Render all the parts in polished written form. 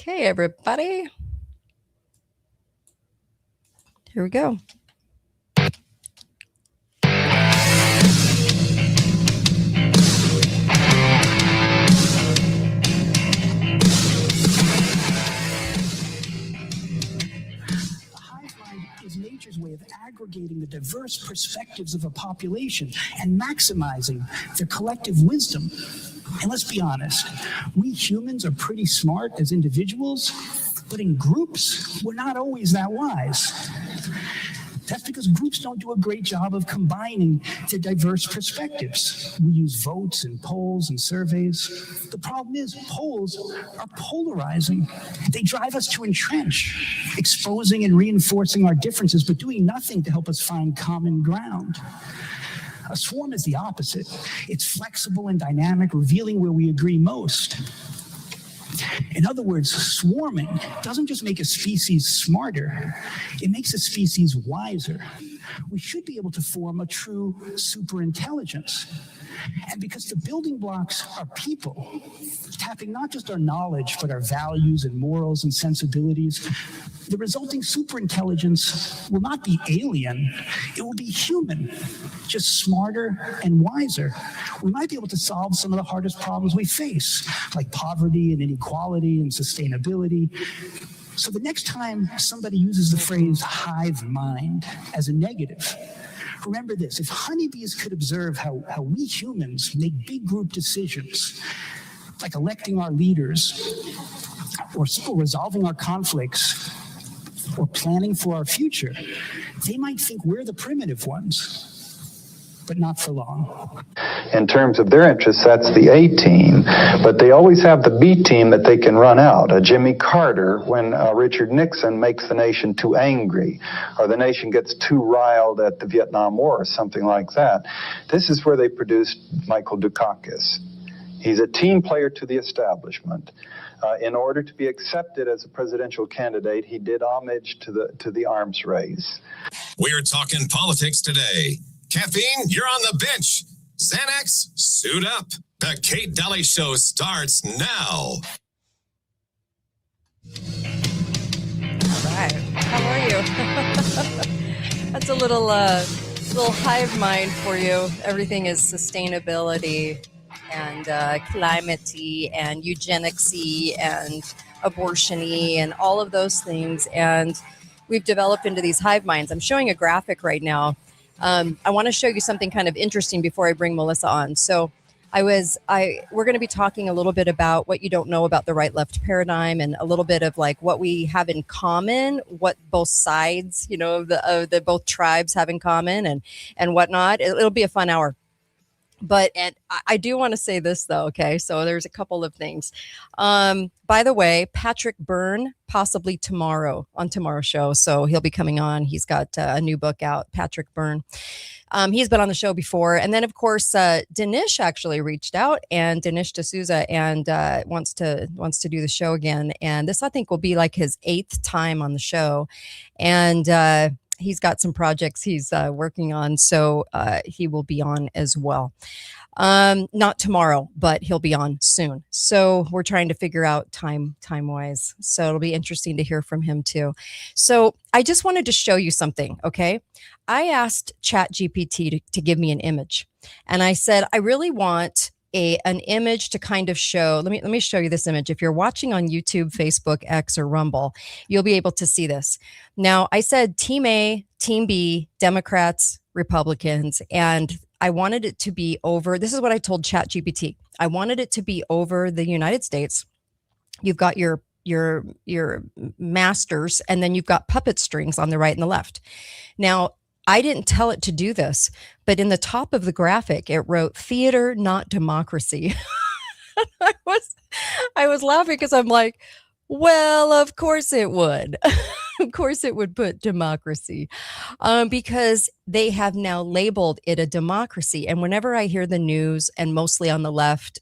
Okay, everybody. Here we go. Is nature's way of aggregating the diverse perspectives of a population and maximizing their collective wisdom. And let's be honest, we humans are pretty smart as individuals, but in groups, we're not always that wise. That's because groups don't do a great job of combining their diverse perspectives. We use votes and polls and surveys. The problem is polls are polarizing. They drive us to entrench, exposing and reinforcing our differences, but doing nothing to help us find common ground. A swarm is the opposite. It's flexible and dynamic, revealing where we agree most. In other words, swarming doesn't just make a species smarter, it makes a species wiser. We should be able to form a true superintelligence. And because the building blocks are people, tapping not just our knowledge, but our values and morals and sensibilities, the resulting superintelligence will not be alien, it will be human, just smarter and wiser. We might be able to solve some of the hardest problems we face, like poverty and inequality and sustainability. So the next time somebody uses the phrase hive mind as a negative, remember this: if honeybees could observe how we humans make big group decisions, like electing our leaders, or resolving our conflicts, or planning for our future, they might think we're the primitive ones. But not for long. In terms of their interests, that's the A team, but they always have the B team that they can run out. Jimmy Carter, when Richard Nixon makes the nation too angry, or the nation gets too riled at the Vietnam War, or something like that. This is where they produced Michael Dukakis. He's a team player to the establishment. In order to be accepted as a presidential candidate, he did homage to the arms race. We're talking politics today. Caffeine, you're on the bench. Xanax, suit up. The Kate Daly Show starts now. All right. How are you? That's a little hive mind for you. Everything is sustainability and climate-y and eugenics-y and abortion-y and all of those things. And we've developed into these hive minds. I'm showing a graphic right now. I want to show you something kind of interesting before I bring Melissa on. So we're going to be talking a little bit about what you don't know about the right-left paradigm, and a little bit of like what we have in common, what both sides, of the both tribes have in common, and whatnot. It'll be a fun hour. But I do want to say this, though, okay? So there's a couple of things. By the way, Patrick Byrne, possibly tomorrow on tomorrow's show. So he'll be coming on. He's got a new book out, Patrick Byrne. He's been on the show before. And then, of course, Dinesh actually reached out, and Dinesh D'Souza, and wants to do the show again. And this, I think, will be like his 8th time on the show. And he's got some projects he's working on, so he will be on as well. Not tomorrow, but he'll be on soon. So we're trying to figure out time-wise. So it'll be interesting to hear from him too. So I just wanted to show you something, okay? I asked ChatGPT to give me an image, and I said, I really want an image to kind of show. Let me show you this image. If you're watching on YouTube, Facebook, X, or Rumble, you'll be able to see this. Now, I said Team A, Team B, Democrats, Republicans, and I wanted it to be over. This is what I told ChatGPT. I wanted it to be over the United States. You've got your masters, and then you've got puppet strings on the right and the left. Now, I didn't tell it to do this, but in the top of the graphic, it wrote "theater, not democracy." I was laughing because I'm like, well, of course it would. Of course it would put democracy, because they have now labeled it a democracy. And whenever I hear the news, and mostly on the left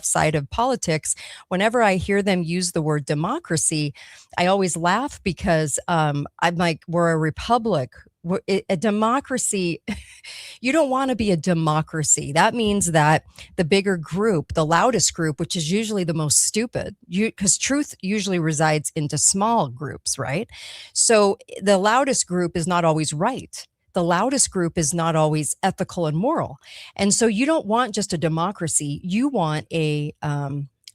side of politics, whenever I hear them use the word democracy, I always laugh because I'm like, we're a republic. A democracy, you don't want to be a democracy. That means that the bigger group, the loudest group, which is usually the most stupid, because truth usually resides into small groups, right? So the loudest group is not always right. The loudest group is not always ethical and moral. And so you don't want just a democracy. You want a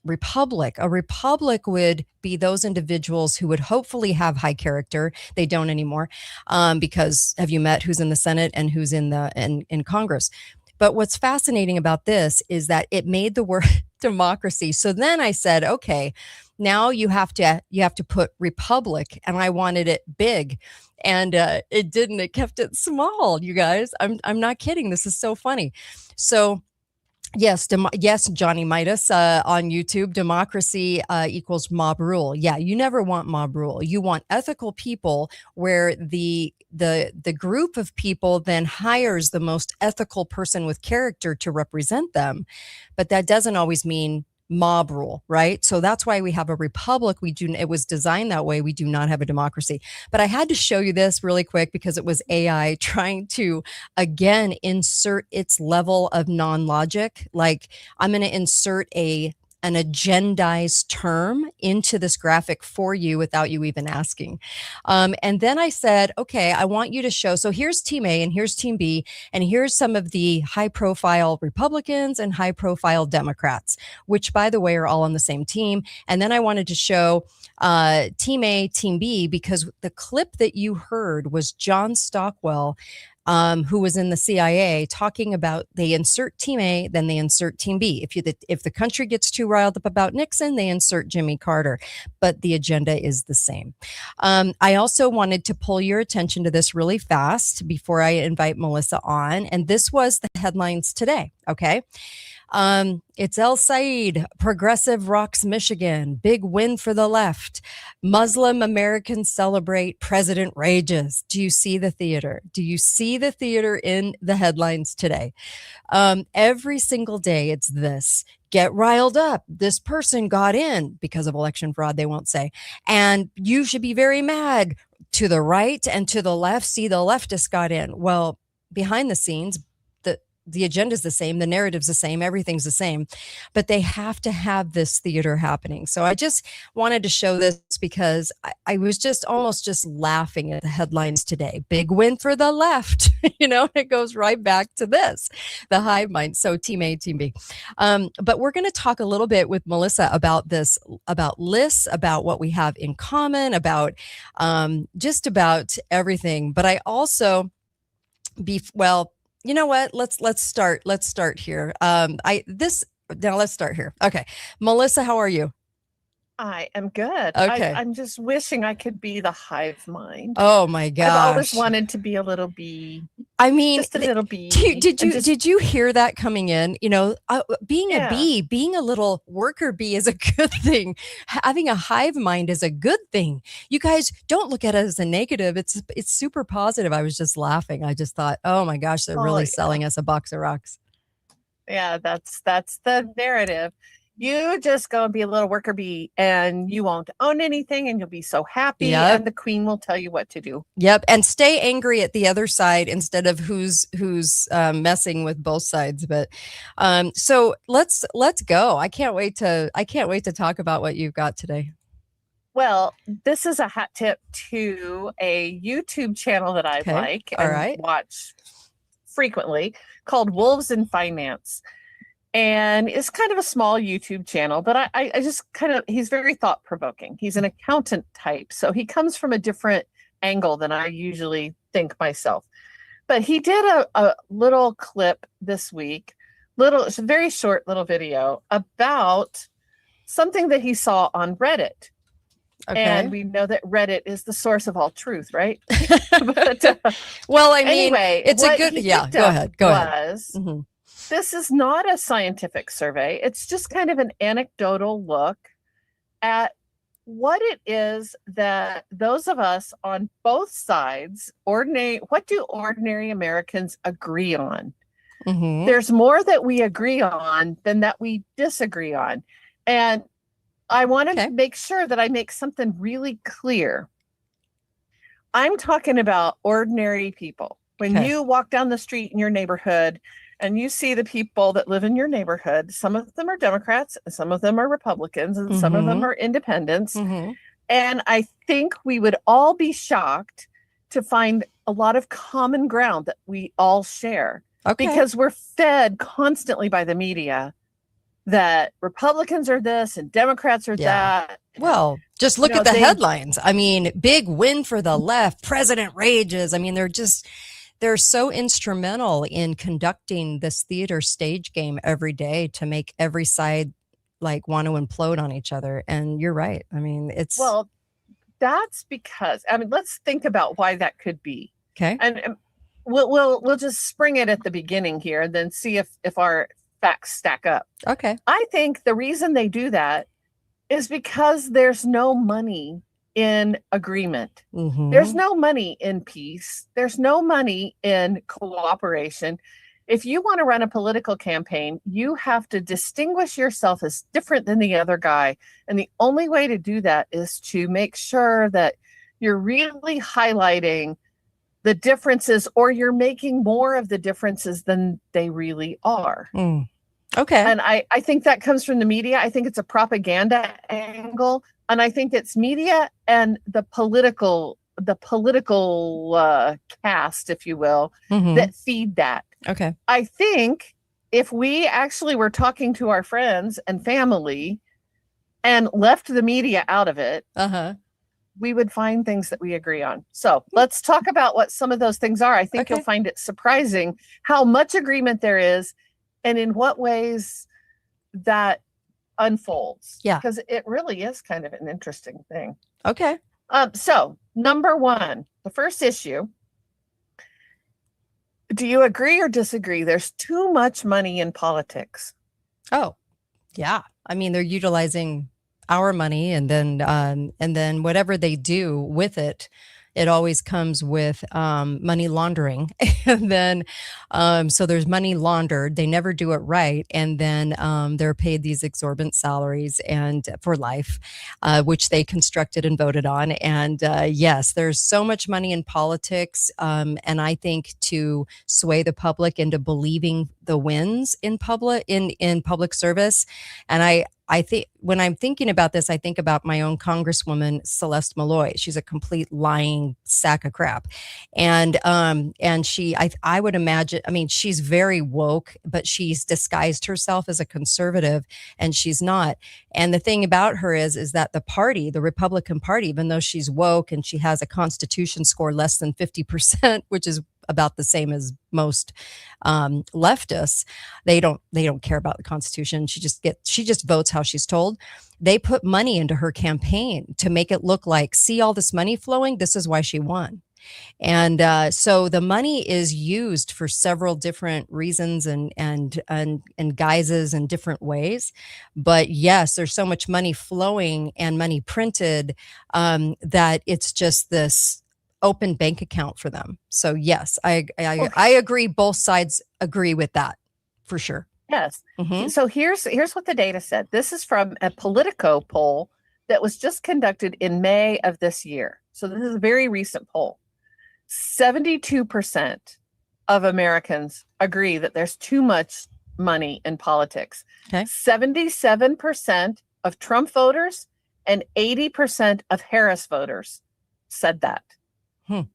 republic. A republic would be those individuals who would hopefully have high character. They don't anymore, because have you met who's in the Senate and who's in Congress? But what's fascinating about this is that it made the word democracy. So then I said, okay, now you have to put republic, and I wanted it big, and it didn't. It kept it small. You guys, I'm not kidding. This is so funny. So. Yes, Johnny Midas on YouTube. Democracy equals mob rule. Yeah, you never want mob rule. You want ethical people, where the group of people then hires the most ethical person with character to represent them. But that doesn't always mean mob rule, right? So that's why we have a republic. It was designed that way. We do not have a democracy. But I had to show you this really quick because it was AI trying to, again, insert its level of non-logic. Like, I'm going to insert an agendized term into this graphic for you without you even asking. And then I said, okay, I want you to show. So here's Team A and here's Team B, and here's some of the high profile Republicans and high profile Democrats, which, by the way, are all on the same team. And then I wanted to show Team A, Team B, because the clip that you heard was John Stockwell, who was in the CIA, talking about they insert Team A, then they insert Team B. If the country gets too riled up about Nixon, they insert Jimmy Carter, but the agenda is the same. I also wanted to pull your attention to this really fast before I invite Melissa on, and this was the headlines today. Okay. It's El Said, progressive rocks Michigan, big win for the left. Muslim Americans celebrate, president rages. Do you see the theater? Do you see the theater in the headlines today? Every single day it's this. Get riled up. This person got in because of election fraud, they won't say. And you should be very mad. To the right and to the left, see, the leftists got in. Well, behind the scenes, the agenda is the same, the narrative's the same, everything's the same, but they have to have this theater happening. So I just wanted to show this because I was just almost just laughing at the headlines today. Big win for the left. It goes right back to this, the hive mind. So Team A, Team B. But we're going to talk a little bit with Melissa about this, about lists, about what we have in common, about just about everything. But I also you know what? Let's start here. Let's start here. Okay. Melissa, how are you? I am good. Okay. I'm just wishing I could be the hive mind. Oh my gosh. I've always wanted to be a little bee. I mean, just a little bee. Did you hear that coming in? Being a bee, being a little worker bee is a good thing. Having a hive mind is a good thing. You guys don't look at it as a negative. It's super positive. I was just laughing. I just thought, oh my gosh, they're really selling us a box of rocks. Yeah, that's the narrative. You just go and be a little worker bee and you won't own anything and you'll be so happy. And the queen will tell you what to do. Yep. And stay angry at the other side instead of who's messing with both sides. But so let's go. I can't wait to talk about what you've got today. Well, this is a hat tip to a YouTube channel that I like and watch frequently called Wolves in Finance. And it's kind of a small YouTube channel, but I just he's very thought provoking. He's an accountant type. So he comes from a different angle than I usually think myself. But he did a little clip this week, it's a very short little video about something that he saw on Reddit. Okay. And we know that Reddit is the source of all truth, right? But, well, I mean, anyway, it's a good, Go ahead. Mm-hmm. This is not a scientific survey. It's just kind of an anecdotal look at what it is that those of us on both sides, what do ordinary Americans agree on? Mm-hmm. There's more that we agree on than that we disagree on. And I want to make sure that I make something really clear. I'm talking about ordinary people. When you walk down the street in your neighborhood and you see the people that live in your neighborhood, some of them are Democrats, and some of them are Republicans, and some of them are independents. And I think we would all be shocked to find a lot of common ground that we all share. Because we're fed constantly by the media that Republicans are this and Democrats are that. Well, just look at the headlines. I mean, big win for the left, president rages. I mean, they're so instrumental in conducting this theater stage game every day to make every side like want to implode on each other. And you're right. I mean, well, that's because, I mean, let's think about why that could be. Okay. And we'll just spring it at the beginning here and then see if our facts stack up. Okay. I think the reason they do that is because there's no money in agreement. There's no money in peace. There's no money in cooperation. If you want to run a political campaign, you have to distinguish yourself as different than the other guy. And the only way to do that is to make sure that you're really highlighting the differences, or you're making more of the differences than they really are. Okay. And I think that comes from the media. I think it's a propaganda angle. And I think it's media and the political cast, if you will, that feed that. Okay. I think if we actually were talking to our friends and family and left the media out of it, we would find things that we agree on. So let's talk about what some of those things are. I think you'll find it surprising how much agreement there is and in what ways that unfolds. Yeah. Because it really is kind of an interesting thing. Okay. So number one, the first issue. Do you agree or disagree? There's too much money in politics. Oh, yeah. I mean, they're utilizing our money, and then whatever they do with it, it always comes with money laundering. And then so there's money laundered. They never do it right, and then they're paid these exorbitant salaries and for life, which they constructed and voted on. And yes, there's so much money in politics, and I think to sway the public into believing the wins in public service. And I think when I'm thinking about this, I think about my own Congresswoman, Celeste Malloy. She's a complete lying sack of crap. And I would imagine, I mean, she's very woke, but she's disguised herself as a conservative, and she's not. And the thing about her is that the Republican Party, even though she's woke and she has a Constitution score less than 50%, which is about the same as most leftists, they don't care about the Constitution. She just votes how she's told. They put money into her campaign to make it look like, see all this money flowing, this is why she won. And so the money is used for several different reasons and guises in different ways. But yes, there's so much money flowing and money printed that it's just this open bank account for them. So yes, I agree. Both sides agree with that for sure. Yes. So here's what the data said. This is from a Politico poll that was just conducted in May of this year. So this is a very recent poll. 72% of Americans agree that there's too much money in politics. Okay. 77% of Trump voters and 80% of Harris voters said that.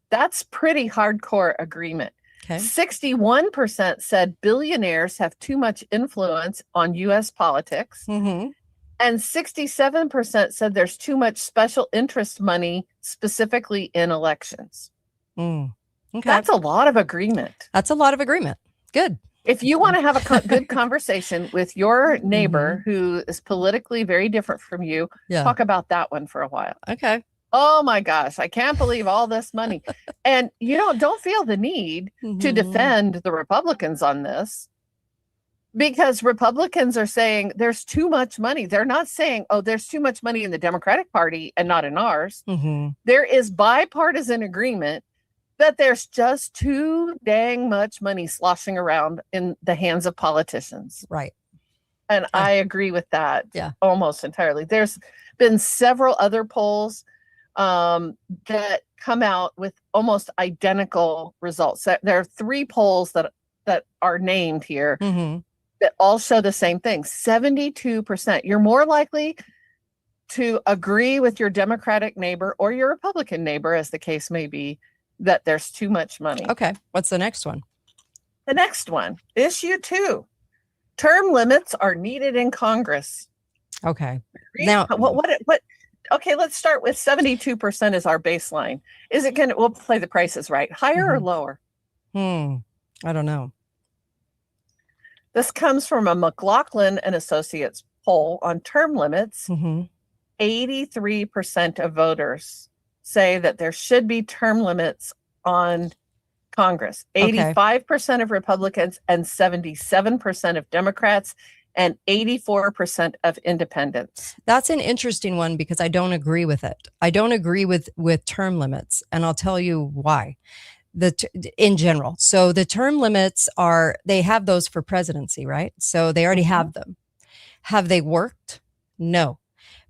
That's pretty hardcore agreement. Okay. 61% said billionaires have too much influence on U.S. politics. And 67% said there's too much special interest money, specifically in elections. Okay. That's a lot of agreement. That's a lot of agreement. Good. If you want to have a good conversation with your neighbor who is politically very different from you, talk about that one for a while. Okay. Oh my gosh, I can't believe all this money. And don't feel the need to defend the Republicans on this, because Republicans are saying there's too much money. They're not saying, oh, there's too much money in the Democratic Party and not in ours. There is bipartisan agreement that there's just too dang much money sloshing around in the hands of politicians. Right. And I agree with that almost entirely. There's been several other polls that come out with almost identical results. There are 3 polls that are named here that all show the same thing. 72%. You're more likely to agree with your Democratic neighbor or your Republican neighbor, as the case may be, that there's too much money. Okay. What's the next one? The next one, issue 2. Term limits are needed in Congress. Okay. Now, what? Okay, let's start with 72% as our baseline. Is it we'll play the prices right, higher or lower? I don't know. This comes from a McLaughlin and Associates poll on term limits. 83% of voters say that there should be term limits on Congress. 85% of Republicans and 77% of Democrats and 84% of independents. That's an interesting one because I don't agree with it. I don't agree with term limits, and I'll tell you why. In general. So the term limits they have those for presidency, right? So they already have them. Have they worked? No,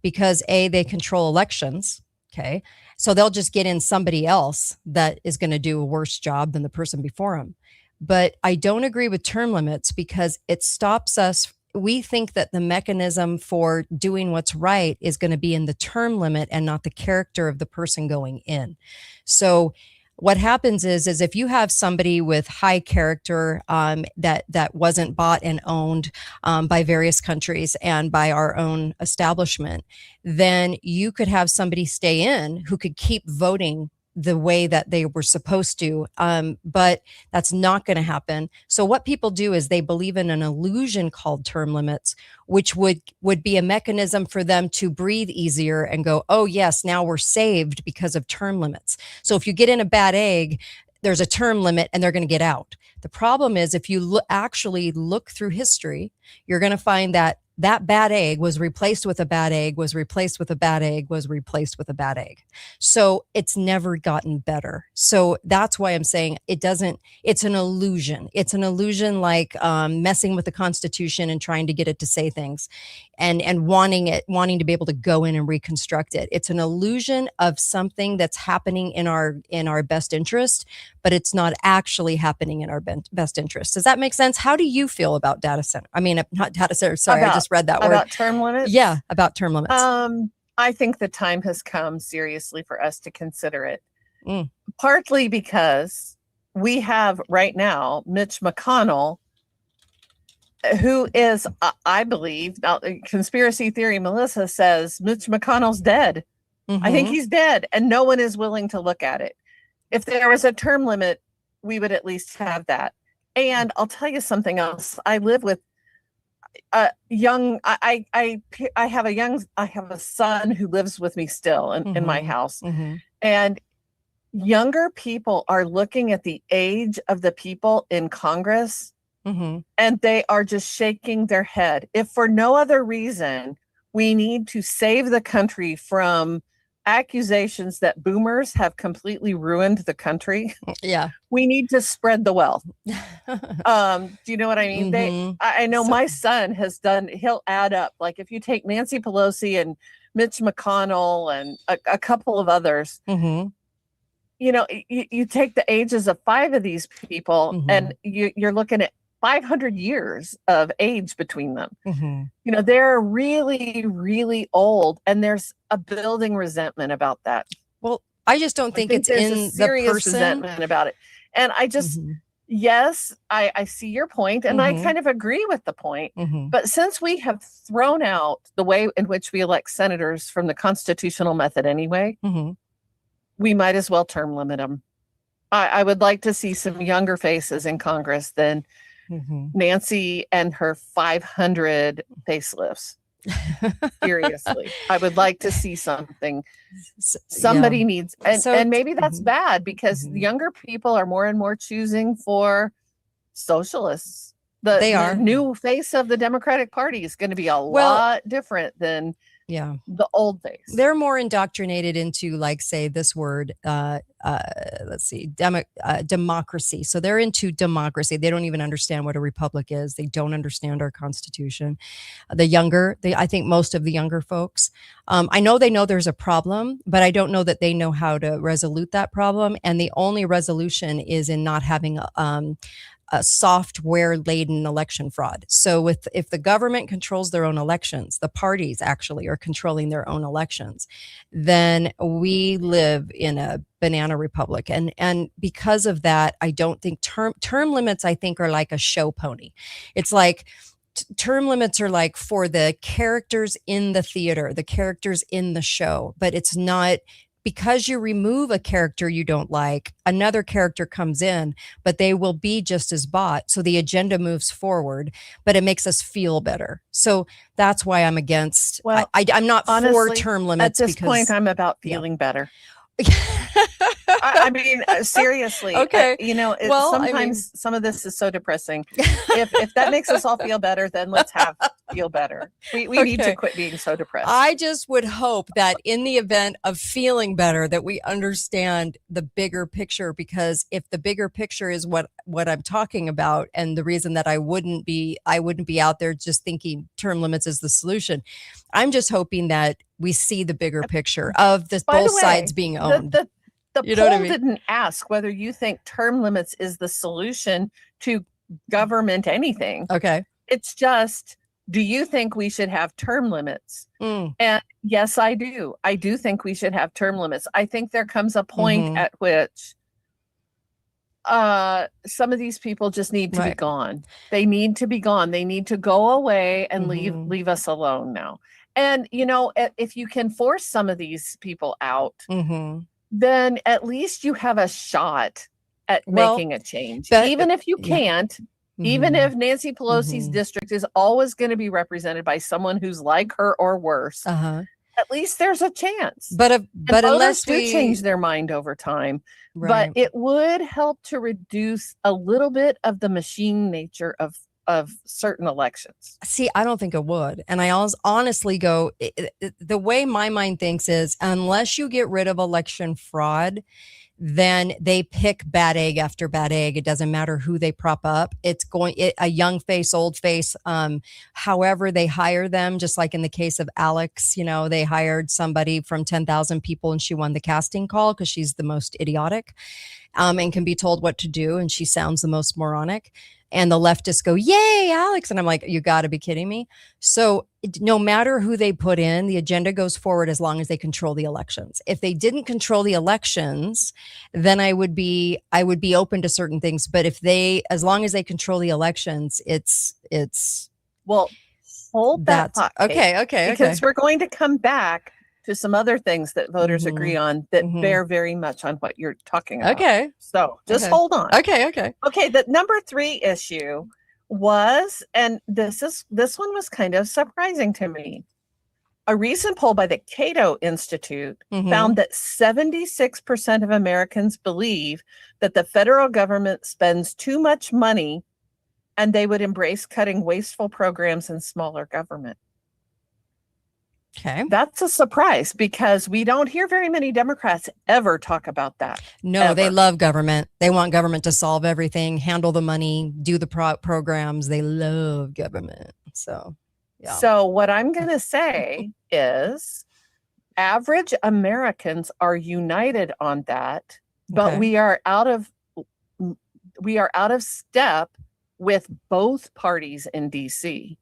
because they control elections. Okay. So they'll just get in somebody else that is going to do a worse job than the person before them. But I don't agree with term limits because it stops us. We think that the mechanism for doing what's right is going to be in the term limit and not the character of the person going in. So what happens is if you have somebody with high character that wasn't bought and owned by various countries and by our own establishment, then you could have somebody stay in who could keep voting the way that they were supposed to. But that's not going to happen. So what people do is they believe in an illusion called term limits, which would be a mechanism for them to breathe easier and go, oh yes, now we're saved because of term limits. So if you get in a bad egg, there's a term limit and they're going to get out. The problem is if you actually look through history, you're going to find that bad egg was replaced with a bad egg, was replaced with a bad egg, was replaced with a bad egg. So it's never gotten better. So that's why I'm saying it's an illusion. It's an illusion like messing with the Constitution and trying to get it to say things and wanting to be able to go in and reconstruct it. It's an illusion of something that's happening in our best interest, but it's not actually happening in our best interest. Does that make sense? How do you feel about data center? I mean, not data center. Sorry, I just read that word. About term limits? Yeah, about term limits. I think the time has come seriously for us to consider it. Partly because we have right now Mitch McConnell, who is, I believe, now conspiracy theory Melissa says Mitch McConnell's dead. I think he's dead and no one is willing to look at it. If there was a term limit, we would at least have that. And I'll tell you something else. I live with I have a son who lives with me still in my house. And younger people are looking at the age of the people in Congress and they are just shaking their head. If for no other reason, we need to save the country from accusations that boomers have completely ruined the country. Yeah. We need to spread the wealth. Do you know what I mean? I know my son he'll add up. Like if you take Nancy Pelosi and Mitch McConnell and a couple of others, you know, you take the ages of 5 of these people and you're looking at 500 years of age between them. You know, they're really, really old and there's a building resentment about that. Well, I just don't think it's in the serious person. Resentment about it. And I just, yes, I see your point and I kind of agree with the point. But since we have thrown out the way in which we elect senators from the constitutional method anyway, we might as well term limit them. I would like to see some younger faces in Congress than Nancy and her 500 facelifts. Seriously, I would like to see something. Somebody needs, and maybe that's bad because younger people are more and more choosing for socialists. The new face of the Democratic Party is going to be a lot different than the old days. They're more indoctrinated into, like, say this word, let's see, democracy. So they're into democracy. They don't even understand what a republic is. They don't understand our Constitution. I think most of the younger folks, I know they know there's a problem, but I don't know that they know how to resolve that problem. And the only resolution is in not having a software-laden election fraud. So if the government controls their own elections, the parties actually are controlling their own elections, then we live in a banana republic. And because of that, I don't think term limits, I think, are like a show pony. It's like term limits are like for the characters in the theater, the characters in the show, but it's not. Because you remove a character you don't like, another character comes in, but they will be just as bought. So the agenda moves forward, but it makes us feel better. So that's why I'm against. Well, I'm not honestly, for term limits. At this point, I'm about feeling better. I mean, seriously. Okay. Sometimes some of this is so depressing. If that makes us all feel better, then let's feel better. We need to quit being so depressed. I just would hope that in the event of feeling better, that we understand the bigger picture, because if the bigger picture is what I'm talking about, and the reason that I wouldn't be out there just thinking term limits is the solution, I'm just hoping that we see the bigger picture of both sides being owned. The poll didn't ask whether you think term limits is the solution to government anything. Okay. It's just, do you think we should have term limits? And yes, I do. I do think we should have term limits. I think there comes a point at which some of these people just need to be gone. They need to be gone. They need to go away and leave us alone now. And, if you can force some of these people out, then at least you have a shot at making a change. Even if you can't, even if Nancy Pelosi's district is always going to be represented by someone who's like her or worse, at least there's a chance. But unless we change their mind over time, but it would help to reduce a little bit of the machine nature of certain elections. See, I don't think it would. And I honestly go, the way my mind thinks is, unless you get rid of election fraud, then they pick bad egg after bad egg. It doesn't matter who they prop up. It's a young face, old face, however they hire them, just like in the case of Alex, they hired somebody from 10,000 people and she won the casting call because she's the most idiotic and can be told what to do. And she sounds the most moronic. And the leftists go, yay, Alex. And I'm like, you got to be kidding me. So no matter who they put in, the agenda goes forward as long as they control the elections. If they didn't control the elections, then I would be open to certain things. But as long as they control the elections, it's well, hold that thought. Okay. Because we're going to come back to some other things that voters agree on that bear very much on what you're talking about. Okay. So just hold on. Okay. Okay. The number 3 issue was, and this one was kind of surprising to me. A recent poll by the Cato Institute found that 76% of Americans believe that the federal government spends too much money and they would embrace cutting wasteful programs and smaller government. Okay. That's a surprise because we don't hear very many Democrats ever talk about that. No, ever. They love government. They want government to solve everything, handle the money, do the programs. They love government. So, yeah. So what I'm going to say is average Americans are united on that, but we are out of step with both parties in DC.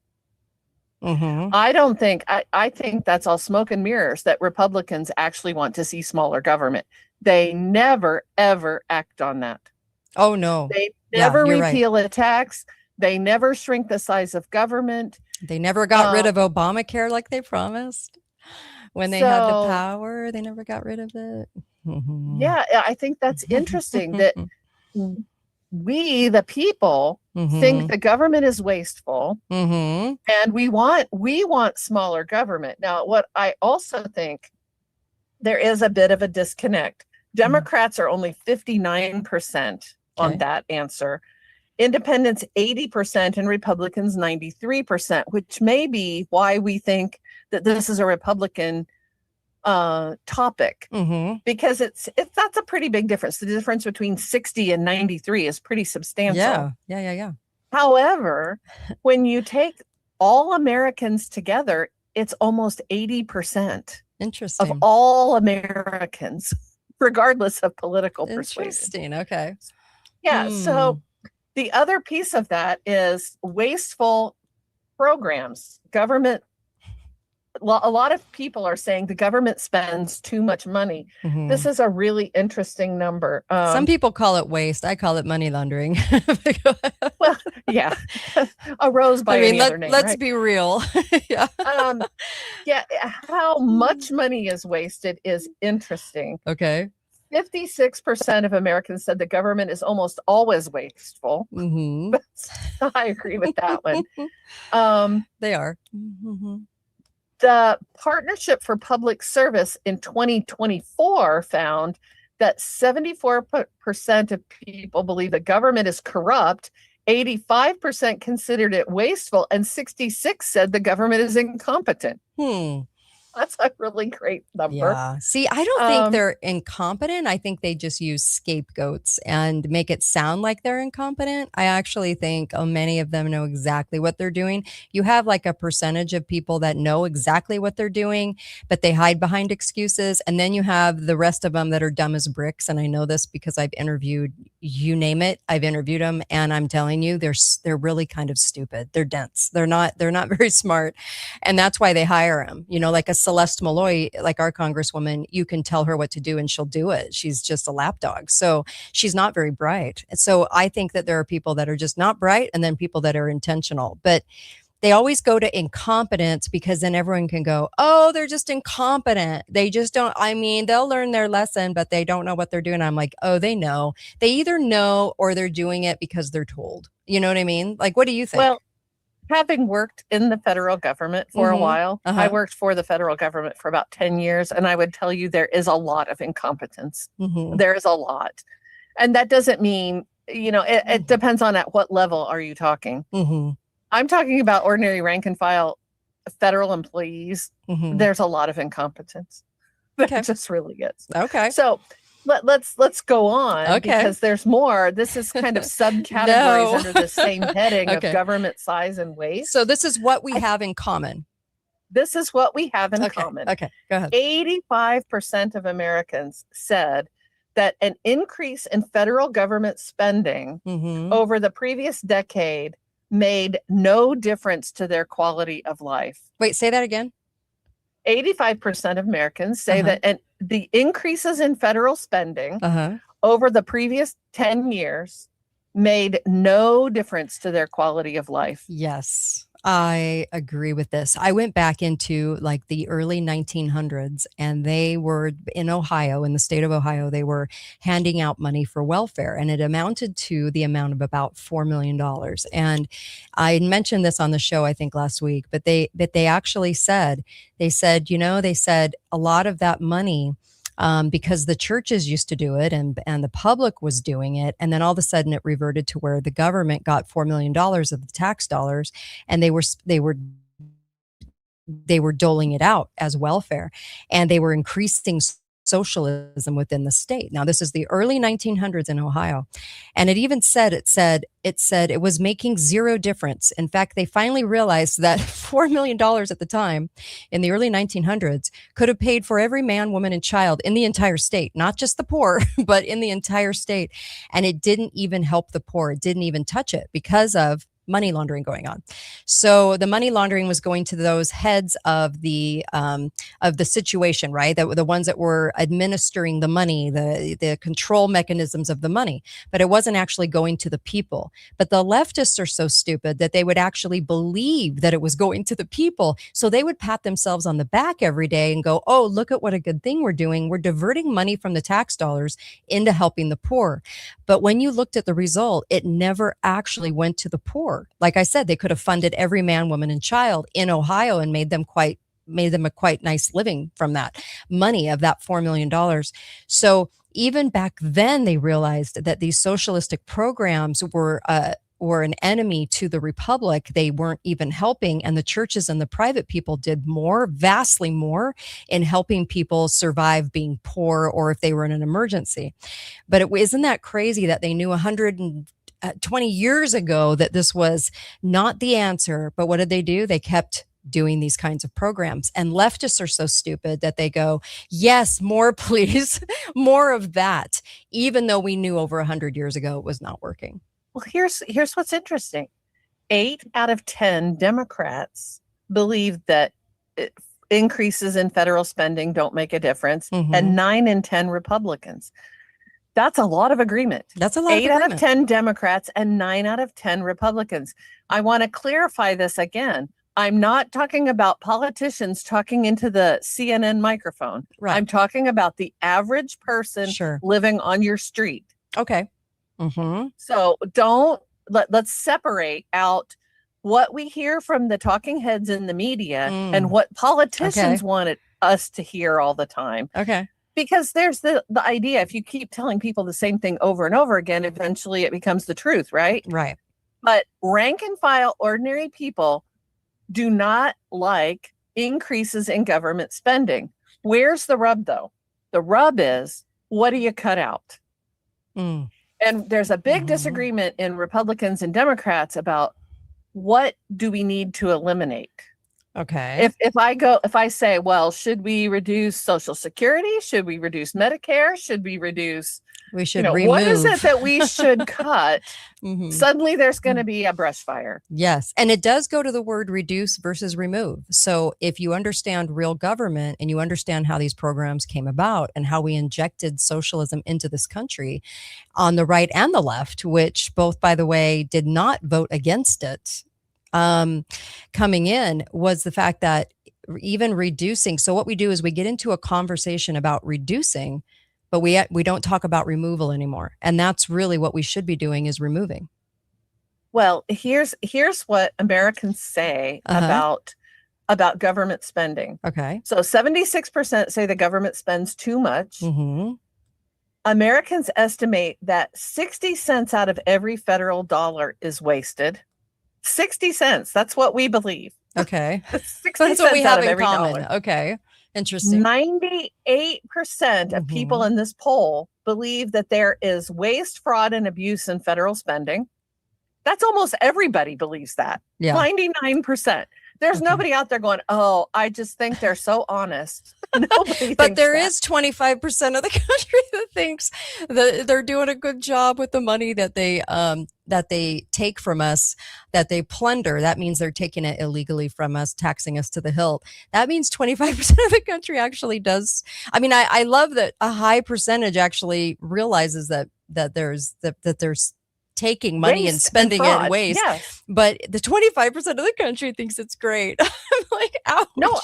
I think that's all smoke and mirrors, that Republicans actually want to see smaller government. They never, ever act on that. Oh, no. They never repeal a tax. They never shrink the size of government. They never got rid of Obamacare like they promised. When they had the power, they never got rid of it. Yeah, I think that's interesting that we, the people, think the government is wasteful, and we want smaller government. Now, what I also think, there is a bit of a disconnect. Democrats are only 59% on that answer. Independents 80% and Republicans 93%, which may be why we think that this is a Republican topic, because that's a pretty big difference. The difference between 60 and 93 is pretty substantial. Yeah. However, when you take all Americans together, it's almost 80% Interesting. of all Americans, regardless of political persuasion. Interesting. Okay. Yeah. So the other piece of that is wasteful programs. Government, a lot of people are saying the government spends too much money. This is a really interesting number. Some people call it waste. I call it money laundering. Well, yeah, a rose by any other name. Let's right? be real. Yeah. Yeah, how much money is wasted is interesting. Okay. 56% of Americans said the government is almost always wasteful. I agree with that one. They are. The Partnership for Public Service in 2024 found that 74% of people believe the government is corrupt, 85% considered it wasteful, and 66% said the government is incompetent. That's a really great number. Yeah. See, I don't think they're incompetent. I think they just use scapegoats and make it sound like they're incompetent. I actually think many of them know exactly what they're doing. You have like a percentage of people that know exactly what they're doing, but they hide behind excuses. And then you have the rest of them that are dumb as bricks. And I know this because I've interviewed, you name it, I've interviewed them, and I'm telling you, they're really kind of stupid. They're dense. They're not very smart. And that's why they hire them. You know, like a Celeste Malloy, like our congresswoman, you can tell her what to do and she'll do it. She's just a lapdog. So she's not very bright. So I think that there are people that are just not bright and then people that are intentional. But they always go to incompetence because then everyone can go, oh, they're just incompetent. They just don't, I mean, they'll learn their lesson, but they don't know what they're doing. I'm like, oh, they know. They either know or they're doing it because they're told. You know what I mean? Like, what do you think? Well, having worked in the federal government for a while, I worked for the federal government for about 10 years. And I would tell you there is a lot of incompetence. There is a lot. And that doesn't mean, you know, it depends on at what level are you talking. I'm talking about ordinary rank and file federal employees. There's a lot of incompetence. There just really is. Okay. So let's go on because there's more. This is kind of subcategories under the same heading of government size and waste. So this is what we have in common. This is what we have in common. Okay, go ahead. 85% of Americans said that an increase in federal government spending over the previous decade made no difference to their quality of life. Wait, say that again. 85% of Americans say that the increases in federal spending over the previous 10 years made no difference to their quality of life. Yes, I agree with this. I went back into like the early 1900s and they were in Ohio, in the state of Ohio, they were handing out money for welfare and it amounted to the amount of about $4 million. And I mentioned this on the show, I think last week, but they actually said, you know, they said a lot of that money because the churches used to do it and the public was doing it. And then all of a sudden it reverted to where the government got $4 million of the tax dollars and they were doling it out as welfare and they were increasing socialism within the state. Now, this is the early 1900s in Ohio. And it even said, it said it was making zero difference. In fact, they finally realized that $4 million at the time in the early 1900s could have paid for every man, woman, and child in the entire state, not just the poor, but in the entire state. And it didn't even help the poor. It didn't even touch it because of money laundering going on. So the money laundering was going to those heads of the situation, right? That were the ones that were administering the money, the control mechanisms of the money, but it wasn't actually going to the people. But the leftists are so stupid that they would actually believe that it was going to the people. So they would pat themselves on the back every day and go, oh, look at what a good thing we're doing. We're diverting money from the tax dollars into helping the poor. But when you looked at the result, it never actually went to the poor. Like I said, they could have funded every man, woman, and child in Ohio and made them a quite nice living from that money of that $4 million. So even back then, they realized that these socialistic programs were were an enemy to the republic. They weren't even helping. And the churches and the private people did more, vastly more, in helping people survive being poor or if they were in an emergency. But isn't that crazy that they knew 120 years ago that this was not the answer? But what did they do? They kept doing these kinds of programs. And leftists are so stupid that they go, yes, more, please, more of that, even though we knew over 100 years ago it was not working. Well, here's what's interesting. 8 out of 10 Democrats believe that increases in federal spending don't make a difference, and 9 in 10 Republicans. That's a lot of agreement. That's a lot. 8 out of 10 Democrats and 9 out of 10 Republicans. I want to clarify this again. I'm not talking about politicians talking into the CNN microphone. Right. I'm talking about the average person living on your street. Okay. So let's separate out what we hear from the talking heads in the media and what politicians wanted us to hear all the time. Okay. Because there's the idea, if you keep telling people the same thing over and over again, eventually it becomes the truth, right? Right. But rank and file ordinary people do not like increases in government spending. Where's the rub, though? The rub is, what do you cut out? And there's a big disagreement in Republicans and Democrats about what do we need to eliminate. Okay. If I say, well, should we reduce Social Security? Should we reduce Medicare? Should we reduce? We should remove. What is it that we should cut? Suddenly there's going to be a brush fire. Yes. And it does go to the word reduce versus remove. So if you understand real government and you understand how these programs came about and how we injected socialism into this country on the right and the left, which both, by the way, did not vote against it, coming in, was the fact that even reducing. So what we do is we get into a conversation about reducing, but we don't talk about removal anymore. And that's really what we should be doing, is removing. Well, here's what Americans say about government spending. Okay. So 76% say the government spends too much. Americans estimate that 60 cents out of every federal dollar is wasted. 60 cents. That's what we believe. Okay. 60 That's what we cents out have of in every common. dollar. Okay. Interesting. 98% of people in this poll believe that there is waste, fraud, and abuse in federal spending. That's almost everybody believes that. Yeah. 99%. There's nobody out there going, oh, I just think they're so honest. Nobody But there that. is 25% of the country that thinks that they're doing a good job with the money that they take from us, that they plunder. That means they're taking it illegally from us, taxing us to the hilt. That means 25% of the country actually does. I mean, I love that a high percentage actually realizes that there's taking money and spending it in waste. Yes. But the 25% of the country thinks it's great. I'm like, ouch. No,